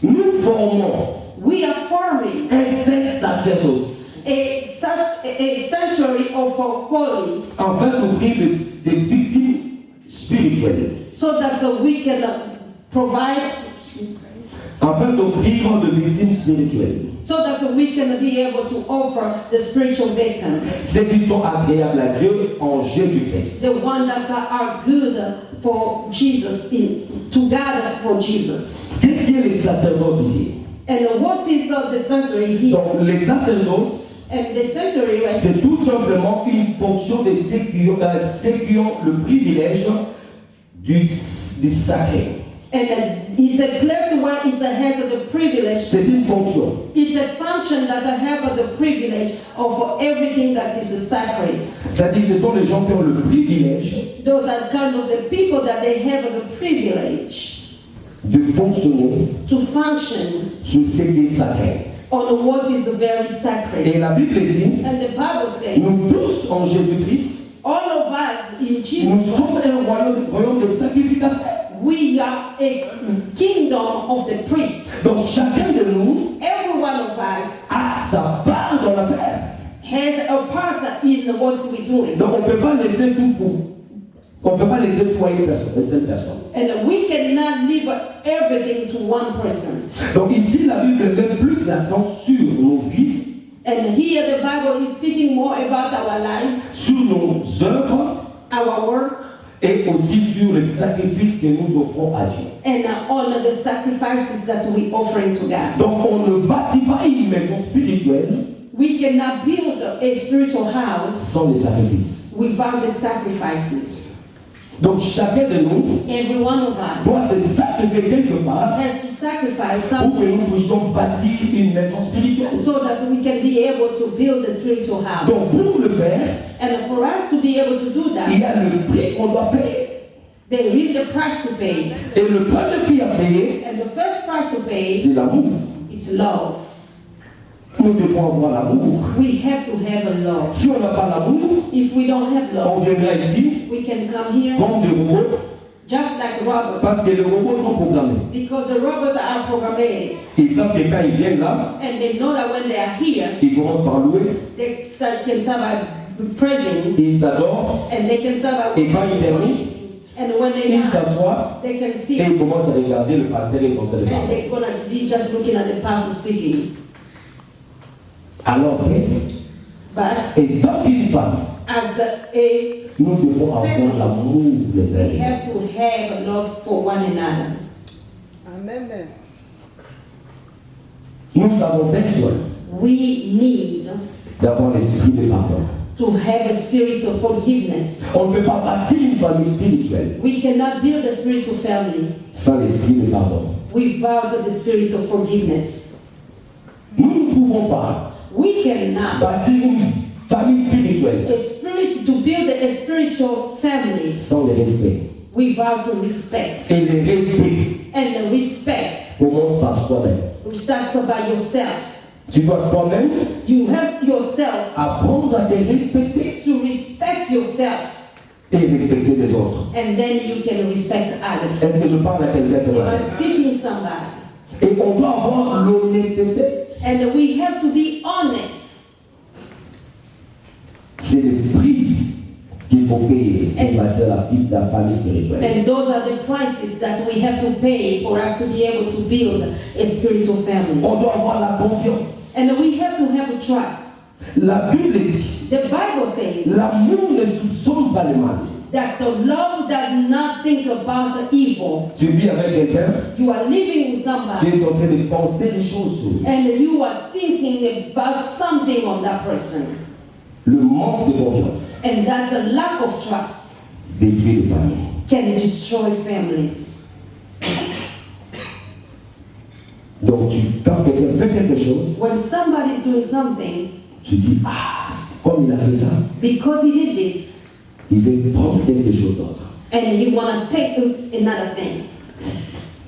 nous formons we are forming un saint sacerdoce a sanctuary of our calling afin d'offrir des victimes spirituelles. so that we can provide, Afin d'offrir des victimes spirituelles. so that we can be able to offer the spiritual victims, Ceux qui sont agréables à Dieu en Jésus-Christ. the ones that are good for Jesus, to God for Jesus. Qu'est-ce qui est les sacerdoces ici? And what is the sanctuary here? Donc, les sacerdoces, And the sanctuary, right? c'est tout simplement une fonction de ceux qui ont le privilège du sacré. And it's a place where it has the privilege. C'est une fonction. It's a function that have the privilege of everything that is sacred. C'est-à-dire ce sont les gens qui ont le privilège Those are kind of the people that they have the privilege de fonctionner to function sur ce qui est sacré. on what is very sacred. Et la Bible dit, And the Bible says, nous tous en Jésus-Christ, all of us in nous Jesus, sommes un royaume de sacrificateurs. we are a kingdom of the priests. Donc chacun de nous Every one of us a sa part dans l'affaire. has a part in what we're doing. Donc on ne peut pas laisser tout on ne peut pas laisser tout à une seule personne. And we cannot leave everything to one person. Donc ici la Bible met plus l'accent sur nos vies, And here the Bible is speaking more about our lives, sur nos œuvres our work, et aussi sur les sacrifices que nous offrons à Dieu. and on the sacrifices that we offering to God. Donc on ne bâtit pas une maison spirituelle We cannot build a spiritual house sans les sacrifices. without the sacrifices. Donc chacun de nous Every one of us doit se sacrifier quelque part has to sacrifice pour que something nous puissions bâtir une maison spirituelle. so that we can be able to build a spiritual house. Donc pour le faire, And for us to be able to do il that, y a le prix qu'on doit payer. there is a price to pay. Et le premier prix à payer, And the first price to pay, c'est l'amour. it's love. Nous devons avoir l'amour. We have to have a love. Si on n'a pas l'amour, If we don't have on love, viendra ici we can come here comme des robots just like robots. parce que les robots sont programmés. Because the robots are programmed. Ils savent que quand ils viennent là, And they know that when they are here, ils commencent par louer, they can start praising ils adorent, and they can start et quand ils terminent, and when they ils are, s'assoient they can et see ils commencent à regarder le pasteur et contre le and parler. they're gonna be just looking at the pastor speaking. Alors, But et tant qu'une femme, as nous devons avoir l'amour les uns we les autres. have to have love for one another. Amen. Nous avons besoin We need d'avoir l'esprit de pardon. to have a spirit of forgiveness. On ne peut pas bâtir une famille spirituelle We cannot build a spiritual family sans l'esprit de pardon. without the spirit of forgiveness. Nous ne pouvons pas We cannot bâtir une famille spirituelle to build a spiritual family sans le respect. without the respect. Et le respect And the respect commence par soi-même. starts by yourself. Tu dois toi-même You have yourself apprendre à te respecter to respect yourself, et respecter les autres. and then you can respect others. Est-ce que je parle à quelqu'un ce You matin? are speaking somebody, Et on doit avoir l'honnêteté. and we have to be honest. C'est le prix qu'il faut payer pour bâtir la famille spirituelle. And those are the prices that we have to pay for us to be able to build a spiritual family. On doit avoir la confiance. And we have to have trust. La Bible dit, The Bible says l'amour ne soupçonne pas le mal. that the love does not think about the evil. Tu vis avec quelqu'un, You are living with tu somebody es en train de penser les choses sur lui. and you are thinking about something on that person, Le manque de confiance and that the lack of trust détruit les familles. can destroy families. Donc, quand quelqu'un fait quelque chose, When somebody is doing something, tu dis, ah, comme il a fait ça, because he did this, il veut prendre quelque chose d'autre. and you want to take another thing,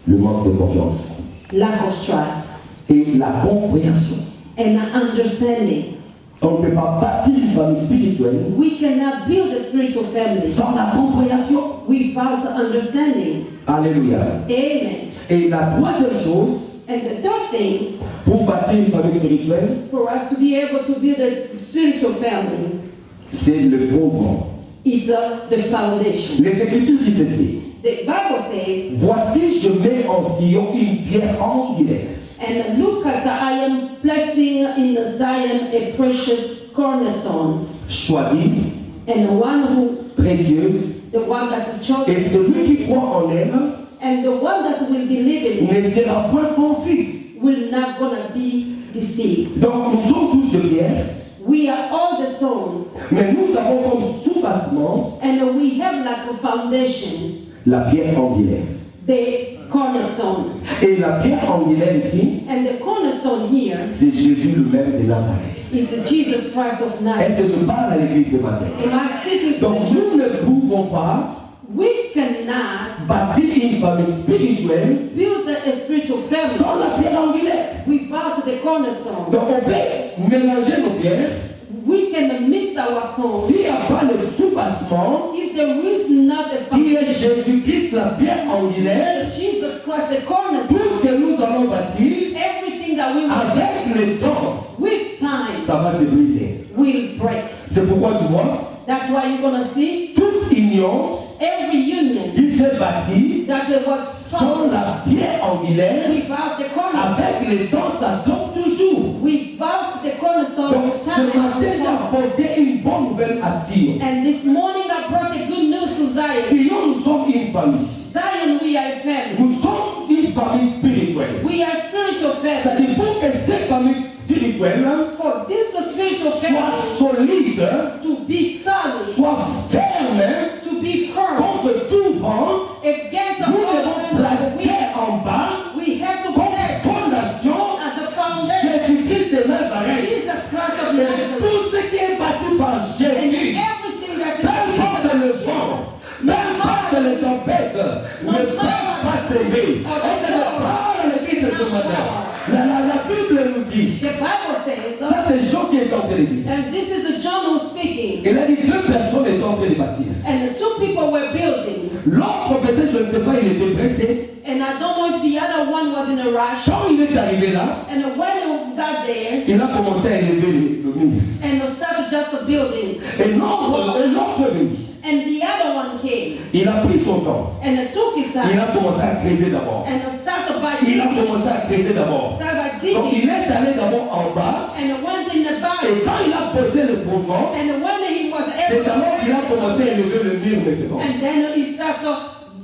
Le manque de confiance lack of trust et la compréhension. and understanding. On ne peut pas bâtir une famille spirituelle We cannot build a spiritual family sans la compréhension. without understanding. Alléluia. Amen. Et la troisième chose, And the third thing, pour bâtir une famille spirituelle, for us to be able to build a spiritual family, c'est le fondement. is the foundation. Les Écritures disent ceci. The Bible says, Voici, je mets en Sion une pierre angulaire. and look at I am placing in the Zion a precious cornerstone, Choisie, and the one who, précieuse, the one that is chosen, et celui qui croit en elle and the one that will believe in it ne sera point confus. will not gonna be deceived. Donc nous sommes tous de pierre, We are all the stones, mais nous avons comme soubassement and we have like a foundation, la pierre angulaire. the cornerstone. Et la pierre angulaire ici, And the cornerstone here c'est Jésus lui-même de Nazareth. is Jesus Christ of Nazareth. Est-ce que je parle à l'église ce matin? Am I speaking to Donc the church? nous ne pouvons pas We cannot bâtir une famille spirituelle build a spiritual family sans la pierre angulaire. without the cornerstone. Donc on peut mélanger nos pierres. We can mix our stones. S'il n'y a pas le soubassement, If there is not the qui est foundation, Jésus-Christ, la pierre angulaire, Jesus Christ, the tout cornerstone, ce que nous allons bâtir, everything that we will avec le temps, with time ça va se briser. will break. C'est pourquoi tu vois, That's why you're gonna see toute union every union qui s'est bâtie that it was sans found la pierre angulaire, without the cornerstone. avec le temps, ça tombe toujours. Without the cornerstone Donc of ce time. matin, j'ai apporté une bonne nouvelle à Sion. And this morning I brought a good news to Zion. Sion, nous sommes une famille. Zion, we are a family. Nous sommes une famille spirituelle. We are a spiritual family. C'est-à-dire pour que cette famille spirituelle For this spiritual soit family solide, to be solid, soit ferme to be firm contre tout vent, against nous all devons kinds of placer wind, en bas we have to comme place fondation as a foundation Jésus-Christ de Nazareth. Jesus Christ of Et Nazareth. tout ce qui est bâti par And Jésus, everything that peu importe is le vent, peu importe les tempêtes, ne peuvent pas tomber. Est-ce que je parle à l'église ce matin? La Bible nous dit, the Bible says, ça c'est Jean qui est en train de dire. and this is John who's speaking, Il a dit deux personnes étaient en train de bâtir. and the two people were building, L'autre peut-être, je ne sais pas, il était pressé. and I don't know if the other one was in a rush, Quand il est arrivé là, and when he got there, il a commencé à élever le mur. and started just a building, Et l'autre est venu. and the other one came, Il a pris son temps. and took his Il time, a commencé à creuser d'abord. and started by Il a digging, commencé à creuser d'abord. Donc il est allé d'abord en bas. and went in the Et back, quand il a posé le fondement, and when he was c'est able alors qu'il a commencé à to élever le mur maintenant. and then he started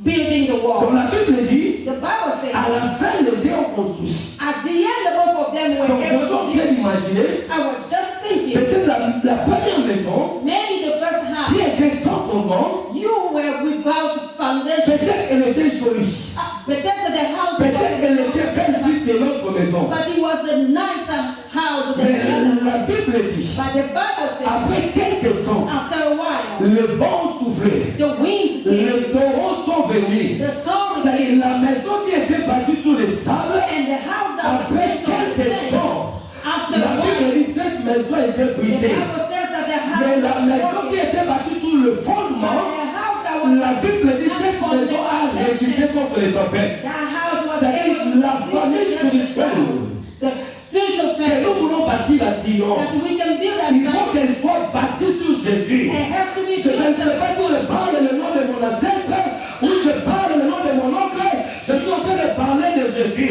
building the Donc wall. la Bible dit, The Bible says, à la fin les deux ont construit. at the end, both of them were Donc je suis able en to train build. d'imaginer, I was just thinking, peut-être la première maison maybe the first qui house, était sans fondement, you were without foundation. peut-être elle était jolie. Peut-être the house Peut-être qu'elle était belle plus que l'autre maison. but it was a nicer house than Mais the other. la Bible dit, But the Bible says, après quelques temps, after a while, le vent soufflait, the winds came, les taureaux sont venus. the storm C'est came, la maison qui était bâtie sur le sable, and the house that was après built on the quelques sand. temps, After la a Bible while, dit cette maison était the brisée. Bible says that the house Mais la was maison qui broken. était bâtie sur le fondement, The house that was la Bible dit cette maison a résisté contre les tempêtes. that house was C'est able to la famille resist the spirituelle the spiritual que family nous voulons bâtir à Sion. that we can build that Il faut family. qu'elle soit bâtie sur Jésus. It has to be Je ne built sais pas si je parle le nom de mon ancêtre ou je parle le nom de mon oncle. Je suis en train de parler de Jésus.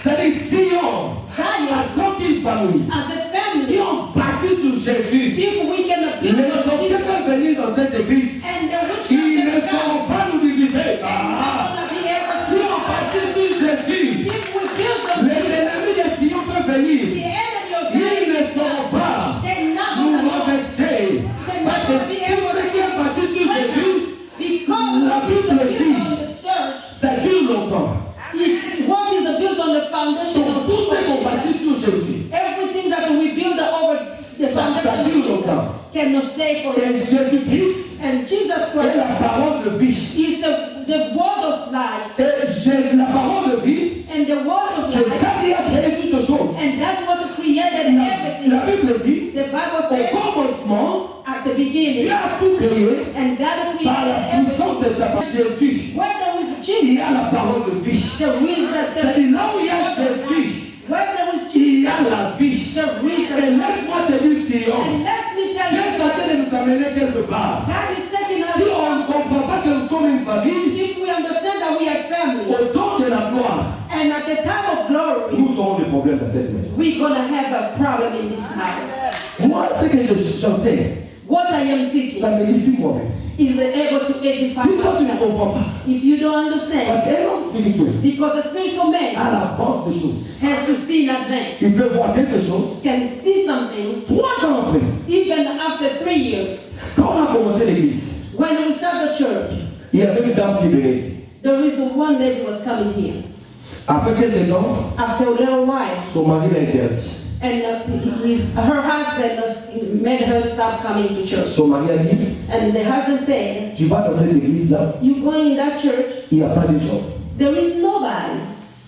C'est-à-dire Sion, Zion, en tant qu'une famille, as a family, si on bâtit sur Jésus, if we can build les a Bible built dit, on the church, ça dure longtemps. what is built on the foundation Donc, of tout ce qu'on churches, bâtit sur Jésus, everything that we build over the ça foundation of dure Jesus longtemps. cannot stay Et forever. Jésus-Christ And Jesus est Christ la parole de vie. is the word of life. Et la parole de vie, And the word of c'est life, ça qui a créé toutes choses. and that's what created everything. La Bible dit, The Bible au says commencement, at the Dieu beginning, a tout créé and God par la created puissance everything. de sa parole. Jésus, Where there is il Jesus, y a la parole de vie. there is C'est là où il y a Jésus, where there is il y Jesus, a la vie. there is Et laisse-moi te dire, Sion, And let me tell Dieu est en you, train de nous amener quelque part. God is taking us. Si on ne comprend pas que nous sommes une famille, If we understand that we are family, au temps de la gloire, and at the time of glory, nous aurons des problèmes dans cette maison. we're gonna have a problem in this house. Moi, ce que j'enseigne, What I am teaching ça m'édifie moi-même. is able to edify Si toi tu ne myself. comprends pas, If you don't understand, parce qu'un homme spirituel because the spiritual man a l'avance des choses. has to see in advance, Il peut voir quelque chose can see something 3 ans après. even after 3 years. Quand on a commencé l'église, When we start the church, il y avait une dame qui venait ici. the reason one lady was coming here. Après quelques temps, After a little while, son mari l'a interdit. and her husband made her stop coming to church. Son mari a dit, And the husband said, tu vas dans cette église-là, you going in that church, il n'y a pas de gens. there is nobody.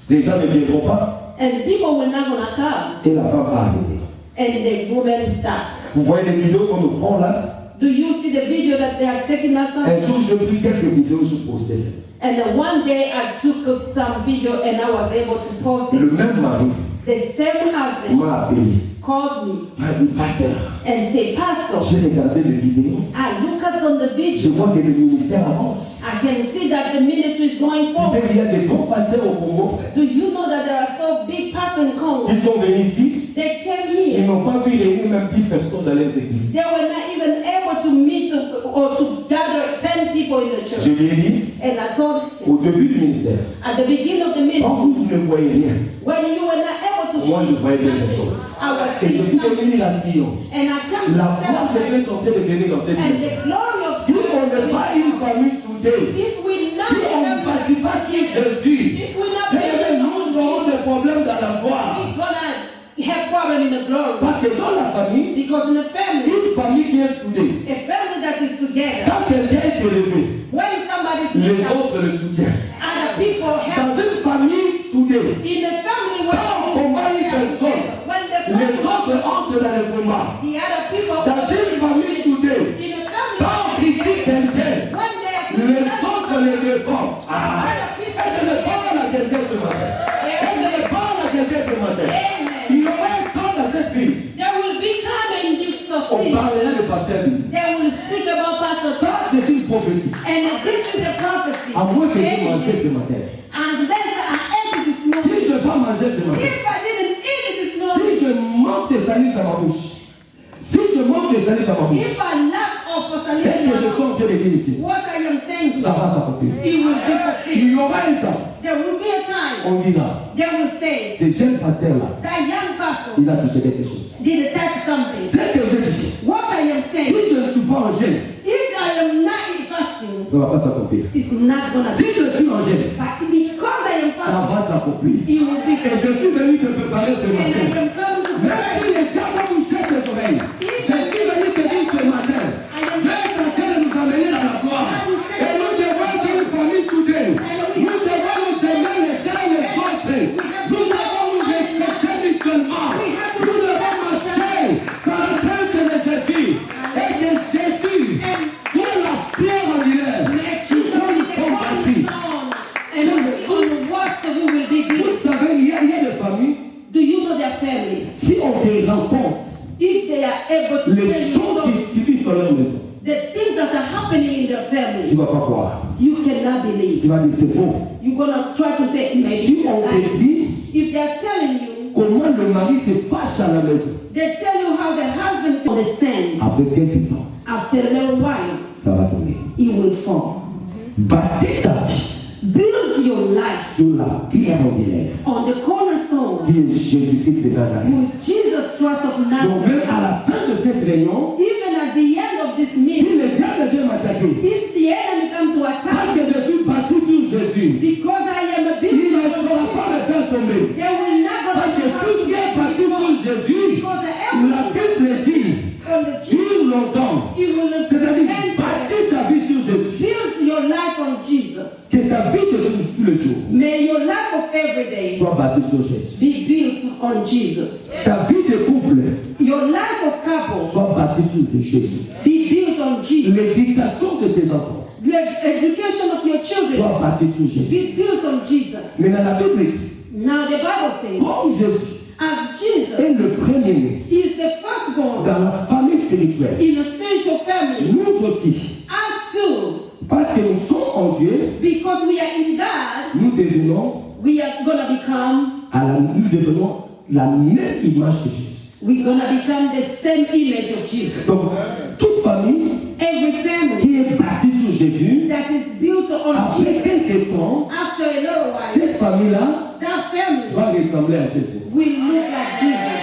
Les gens ne viendront pas And people were not gonna come. et la femme va arrêter. And the woman stopped. Vous voyez les vidéos qu'on nous prend là? Do you see the video that they are taking us Un on? jour, je pris quelques vidéos, je postais ça. And then one day I took some video and I was able to post Le it. même mari The same husband m'a appelé, called me m'a dit, pasteur, and said, Pastor, j'ai regardé les vidéos, I look at on the je video. vois que le ministère avance. I can see that the ministry is going Tu sais forward. qu'il y a des bons pasteurs au Congo Do you know that there are so big pastors in Congo? qui sont venus ici, They came ils here. n'ont pas pu réunir même 10 personnes dans les églises. They were not even able to meet or to gather 10 people in the Je church. lui ai dit, And I told au him, début du ministère, at the beginning of the quand ministry, vous ne voyez rien, when you were not able to moi je see voyais quelque nothing, chose. I was Et je seeing suis something. devenu la Sion. And I come La to foi tell fait them, en train de venir dans cette and maison. the glory of Si on n'est God, pas une famille soudée, if we not si on ne bâtit pas sur Jésus, if we not eh bien, nous aurons des problèmes dans la gloire. we're gonna have problem in the glory. Parce que dans la famille, Because in a family, une famille qui est soudée, a family that is together, quand quelqu'un est élevé, when somebody's les lifted up, autres le soutiennent. other people have Dans une famille soudée, in a family where quand on combat une personne, when les autres entrent dans le combat. the other people Dans une famille soudée, in a family quand on critique quelqu'un, when they are les autres les défendent. Ah. other people Est-ce que je parle à quelqu'un ce matin? Est-ce que je parle à quelqu'un ce matin? Amen. Il y aura un temps dans cette ville, There will be time in this on society. parlera de pasteur. They will speak about Pastor Ça, c'est une prophétie. and this is a prophecy. À moins que j'ai Amen. mangé ce matin. Unless I ate it this Si morning. je n'ai pas mangé ce matin, If I didn't eat it this si morning, je manque de salive dans ma bouche, si je manque de salive dans ma bouche, if I lack of c'est salvation, que je suis en train de dire ici. what I am saying, Ça va s'accomplir. it will be fulfilled. Il y aura un temps, There will be a time on dira, they will say, ce jeune pasteur-là, that young pastor il a touché quelque chose. did touch something. C'est que je dis, What I am si saying, je ne suis pas en jeûne, if I am not fasting, ça ne va pas s'accomplir. it's not gonna Si be. je suis en jeûne, But because I am ça fasting, va s'accomplir. it will be Et je suis venu te préparer ce and I matin. am coming to Même si les diables vous jettent les oreilles, je suis venu te dire ce matin, Dieu est en train de nous amener dans la gloire. Et nous devons être une famille soudée. Nous devons nous aimer les uns les autres. Nous devons nous respecter mutuellement. Nous devons marcher dans la tête de Jésus. Et que Jésus soit la pierre angulaire sur laquelle nous sommes bâtis. and on what we will be Vous built. savez, il y a des familles, Do you know their families? si on te rencontre, If they are able to les tell you choses those, qui subissent dans leur maison, the things that are happening in their tu families, ne vas pas croire. you cannot Tu believe. vas dire c'est faux. You're gonna try to say Si maybe. on te dit If they're telling you, comment le mari se fâche à la maison, they tell you how the husband descends. après quelques temps, After a little while, ça va tomber. he will fall. Bâtis ta vie Build your life sur la pierre angulaire on the cornerstone, qui est Jésus-Christ de Nazareth. who is Jesus Christ of Donc Nazareth. même à la fin de cette réunion, Even at the end of this si meeting, le diable vient m'attaquer, if the enemy come to parce attack que je Jésus, Because I am a il builder ne on saura pas Jesus. le faire tomber. They will not Parce gonna que tout ce qui est bâti sur Jésus, because la everything Bible dit, on the Jesus, dure longtemps. it will C'est-à-dire, end. bâtis ta vie sur Jésus. Build your life on Jesus. Que ta vie de tous les jours May your life of every day soit bâtie sur Jésus. be built on Jesus. Ta vie de couple Your life of couple soit bâtie sur Jésus. be built on Jesus. L'éducation de tes enfants The education of your children soit bâtie sur Jésus. be built on Jesus. Mais dans la Bible dit, Now the Bible says, comme Jésus as Jesus est le premier-né is the firstborn dans la famille spirituelle, in a spiritual family, nous aussi, us too, parce que nous sommes en Dieu, because we are in God, nous devenons nous devenons la même image de Jésus. we're gonna become the same image of Jesus. Donc, toute famille Every family qui est bâtie sur Jésus, that is built on après Jesus, quelques temps, after a little while, cette famille-là that family va ressembler à Jésus. will look like Jesus.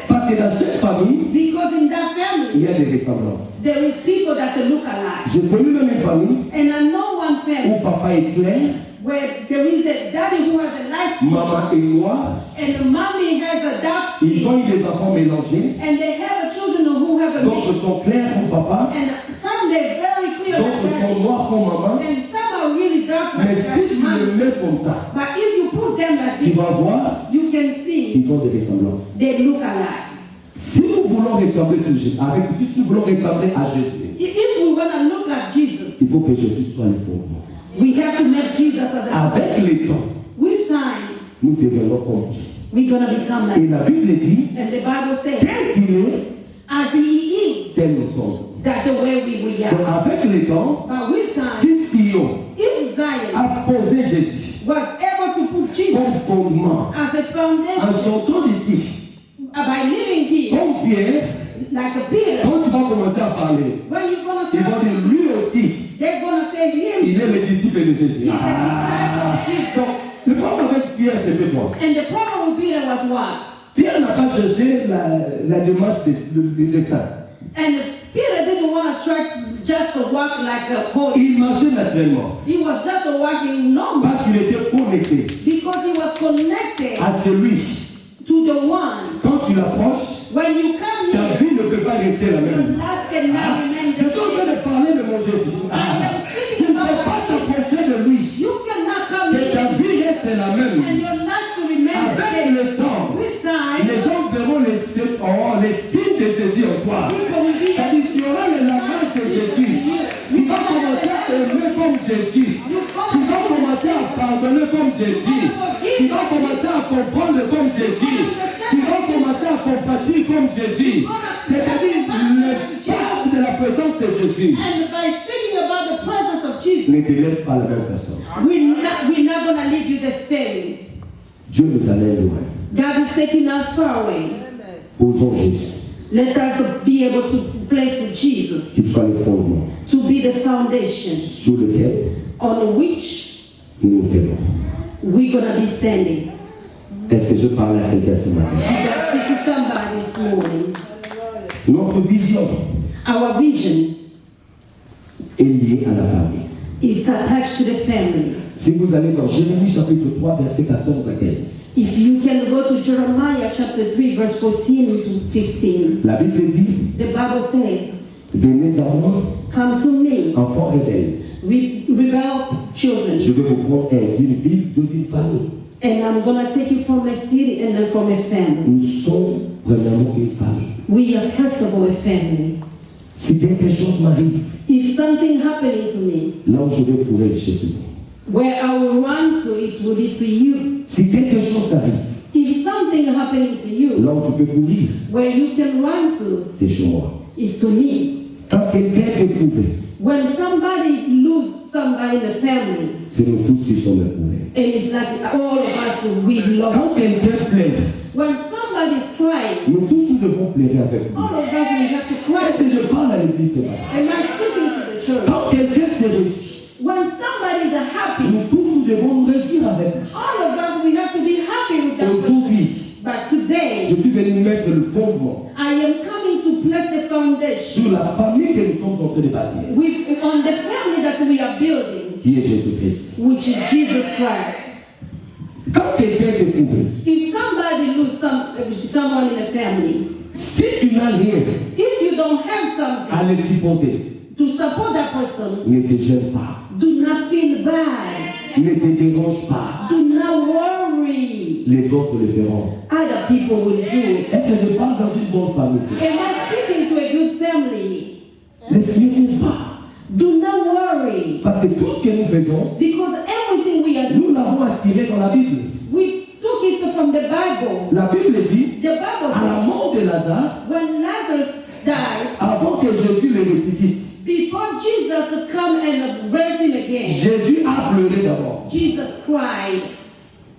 Parce que dans chaque famille, Because in that il y family, a des ressemblances. there are people that look alike. J'ai connu même une famille And I know one où family papa est clair, where there is a daddy who has a light skin maman est noire, and the mommy has a dark ils skin. ont eu des enfants mélangés, And they have children who have a d'autres mix. sont clairs comme papa, And some they're very clear like d'autres sont daddy. noirs comme maman. And some are really dark Mais like si tu les mommy. mets comme ça, But if you put them like tu this, vas voir, you can see ils ont des ressemblances. they look alike. Si nous voulons ressembler sur Jésus, si nous voulons ressembler à Jésus, If we're gonna look like Jesus, il faut que Jésus soit le fondement. we have to make Jesus as a Avec foundation. le temps, With time, nous devenons comme lui. we're gonna become Et like. la Bible dit, And the Bible says, tel qu'il est, as He is, tel nous sommes. that the way we Donc are. avec le temps, But with time, si Sion if Zion a posé Jésus was able to put Jesus comme fondement, as a en foundation sortant d'ici, by living here, comme Pierre, like a Peter, quand tu vas commencer à parler, when you're gonna ils vont start, dire lui aussi, they're gonna say him. il est le disciple de Jésus. He's the disciple of Jesus. Donc, le problème avec Pierre, c'était quoi? And the problem with Peter was what? Pierre n'a pas cherché la démarche des saints. And Peter didn't want to try to just walk like a holy. Il marchait naturellement He was just walking normal parce qu'il était connecté because he was connected à celui. to the one. Quand tu l'approches, When you come ta here, vie ne peut pas rester la your même. life cannot remain Je the suis en train same. de parler de mon Jésus. I am Tu speaking ne peux about pas my Jesus. t'approcher de lui. You cannot come Que ta here vie reste la même. and your life to remain the Avec same. le temps, With les time, gens verront les signes de Jésus en toi. people will be C'est-à-dire que tu auras le langage de Jésus. Tu vas commencer à aimer comme Jésus. Tu vas commencer à pardonner comme Jésus. Tu vas commencer à comprendre comme Jésus. Tu vas commencer à compatir comme Jésus. C'est-à-dire le parle de la présence de Jésus. And by speaking about the presence of Jesus, Ne te laisse pas la même personne. we're not going to leave you the same. Dieu nous amène loin. God is taking us far away. Posons Jésus. Let us be able to place Jesus Qu'il soit le fondement to be the foundation sur lequel on which nous nous tenons. we're going to be standing. Est-ce que je parle à quelqu'un ce matin? Did I speak to somebody this morning? Notre vision Our vision est liée à la famille. is attached to the family. Si vous allez dans Jérémie chapitre 3, verset 14 à 15, If you can go to Jeremiah chapter 3, verse 14 to 15, la Bible dit, the Bible says, venez à moi, come to me, enfants rebelles. rebel children, Je vais vous prendre un d'une ville, d'une famille. and I'm going to take you from a city and then from a family. Nous sommes premièrement une famille. We are first of all a family. Si quelque chose m'arrive, If something happening to me, là où je vais courir chez vous. where I will run to, it will be to you. Si quelque chose t'arrive, If something happening to you, là où tu peux courir, where you can run to, c'est chez moi. it to me. Quand quelqu'un est éprouvé, When somebody lose somebody in the family, c'est nous tous qui sommes éprouvés. and it's like all of us, we love. Quand quelqu'un pleure, When somebody's crying, nous tous nous devons pleurer avec lui. all of us, we have to cry. Est-ce que je parle à l'église ce matin? Am I speaking to the church? Quand quelqu'un se réjouit, When somebody's happy, nous tous nous devons nous réjouir avec lui. all of us, we have to be happy with that. Aujourd'hui, But today, je suis venu mettre le fondement I am coming to place the foundation sur la famille que nous sommes en train de bâtir. on the family that we are building. qui est Jésus-Christ. which is Jesus Christ. Quand quelqu'un t'éprouve, If somebody lose someone in a family, si tu n'as rien if you don't have something à les supporter, to support that person, ne te gêne pas, do not feel bad. ne te dérange pas. Do not worry. Les autres le feront. Other people will do it. Est-ce que je parle dans une bonne famille? Am I speaking to a good family? Ne t'inquiète pas. Do not worry. Parce que tout ce que nous faisons, Because everything we are doing, nous l'avons attiré dans la Bible. we took it from the Bible. La Bible dit, The Bible à la says, mort de Lazare, when Lazarus died, avant que Jésus le ressuscite, before Jesus come and raise him again, Jésus a pleuré d'abord. Jesus cried.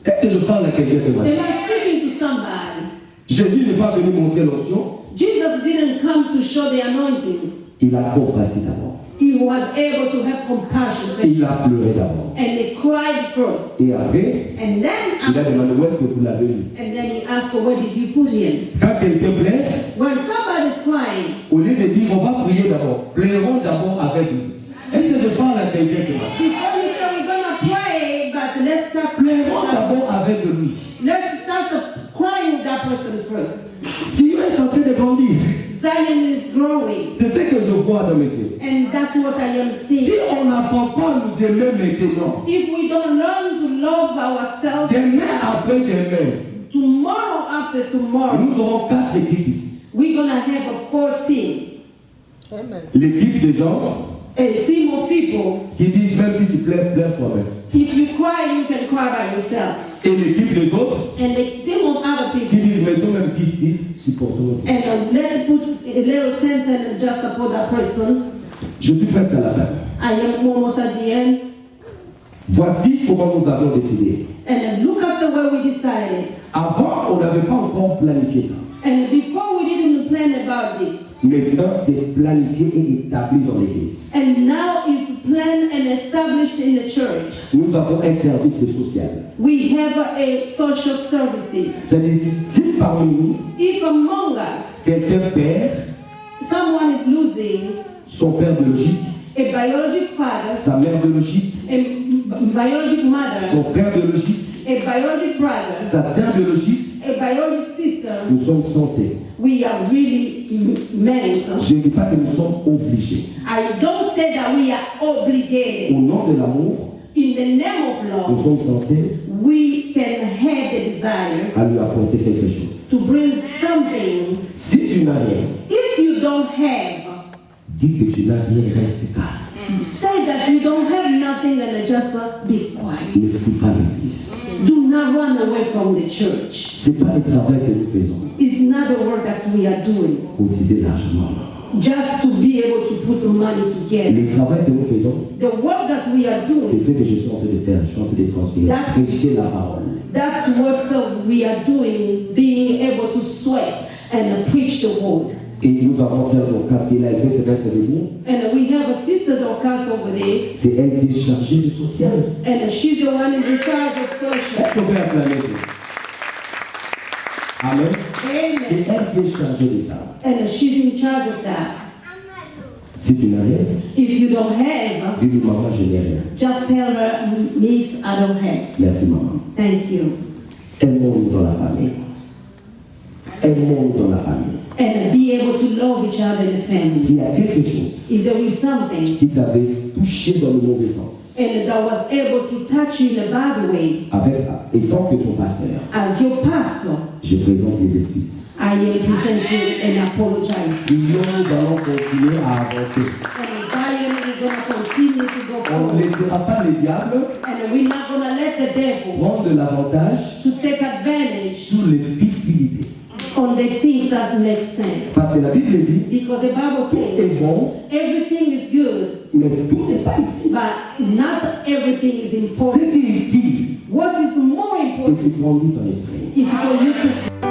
Est-ce que je parle à quelqu'un ce matin? Am I speaking to somebody? Jésus n'est pas venu montrer l'onction, Jesus didn't come to show the anointing. il a compati d'abord. He was able to have compassion. Il a pleuré d'abord. And he cried first. Et après, And il a then, demandé où est-ce que vous l'avez mis. and then he asked, where did you put him? Quand quelqu'un pleure, When somebody's crying, au lieu de dire on va prier d'abord, pleurons d'abord avec lui. Est-ce que je parle à quelqu'un ce matin? before you say we're gonna pray, but let's start Pleurons d'abord avec lui. Let's start crying with that person first. Sion est en train de grandir. Zion is growing, C'est ce que je vois dans mes yeux. and that's what I am Si seeing. on n'apprend pas à nous aimer maintenant, If we don't learn to love ourselves, demain après demain, tomorrow after tomorrow, nous aurons 4 équipes ici. we're gonna have 4 teams. L'équipe des gens A team of people. qui disent même si tu pleures, pleure toi-même. If you cry, you can cry by yourself. Et l'équipe des autres And the team of other qui people. disent mais toi-même 10, supportons. And let's put a little tent and just support that person. Je suis presque à la fin. I am almost at the end. Voici comment nous avons décidé. And then look at the way we decided. Avant, on n'avait pas encore planifié ça. And before we didn't plan about this. Maintenant, c'est planifié et établi dans l'église. And now it's planned and established in the church. Nous avons un service social. We have a social services. C'est-à-dire, si parmi nous, If among us quelqu'un perd someone is losing son père biologique, a biologic father, sa mère biologique, a biologic mother, son frère biologique, a biologic brother, sa sœur biologique, a biologic sister, nous sommes censés. we are really meant. Je ne dis pas que nous sommes obligés. I don't say that we are obligated. Au nom de l'amour, In the name of nous love, sommes censés we can have the desire à lui apporter quelque chose. to bring something. Si tu n'as rien, If you don't have, dis que tu n'as rien, reste calme. say that you don't have nothing and just be quiet. Ne fous pas l'église. Do not run away from the church. Ce n'est pas le travail que nous faisons It's not the work that we are doing pour utiliser l'argent. just to be able to put money together. Le travail que nous faisons, The work that we are c'est doing, ce que je suis en train de faire. Je suis en train de transpirer, prêcher la parole. that's what we are doing, being able to sweat and preach the word. Et nous avons celle au casque qui est là, elle peut se mettre debout. And we have a sister Dorcas over there, C'est elle qui est chargée du social. and she's the one who's in charge of social. Est-ce qu'on peut acclamer Dieu? Amen. Amen. C'est elle qui est chargée de ça. And she's in charge of that. Si tu n'as rien, If you don't have, dis-lui maman, je n'ai rien. just tell her, Miss, I don't have. Merci maman. Thank you. Aimons-nous dans la famille. Aimons-nous dans la famille. And be able to love each other in the family. S'il y a quelque chose If there is something qui t'avait touché dans le mauvais sens, and that was able to touch you in a bad way, étant que ton pasteur, as your pastor, je présente les excuses. I am presenting and apologize. Sinon, nous allons continuer à avancer. And Zion is going to continue to go On ne forward. laissera pas le diable And we're not going to let the devil prendre de l'avantage to take advantage sur les futilités. on the things that make sense. Parce que la Bible dit, Because the Bible tout says est bon, everything is good, mais tout n'est pas utile. but not everything is Ce important. qui est utile, What is more c'est important que tu grandisses en esprit. is for you to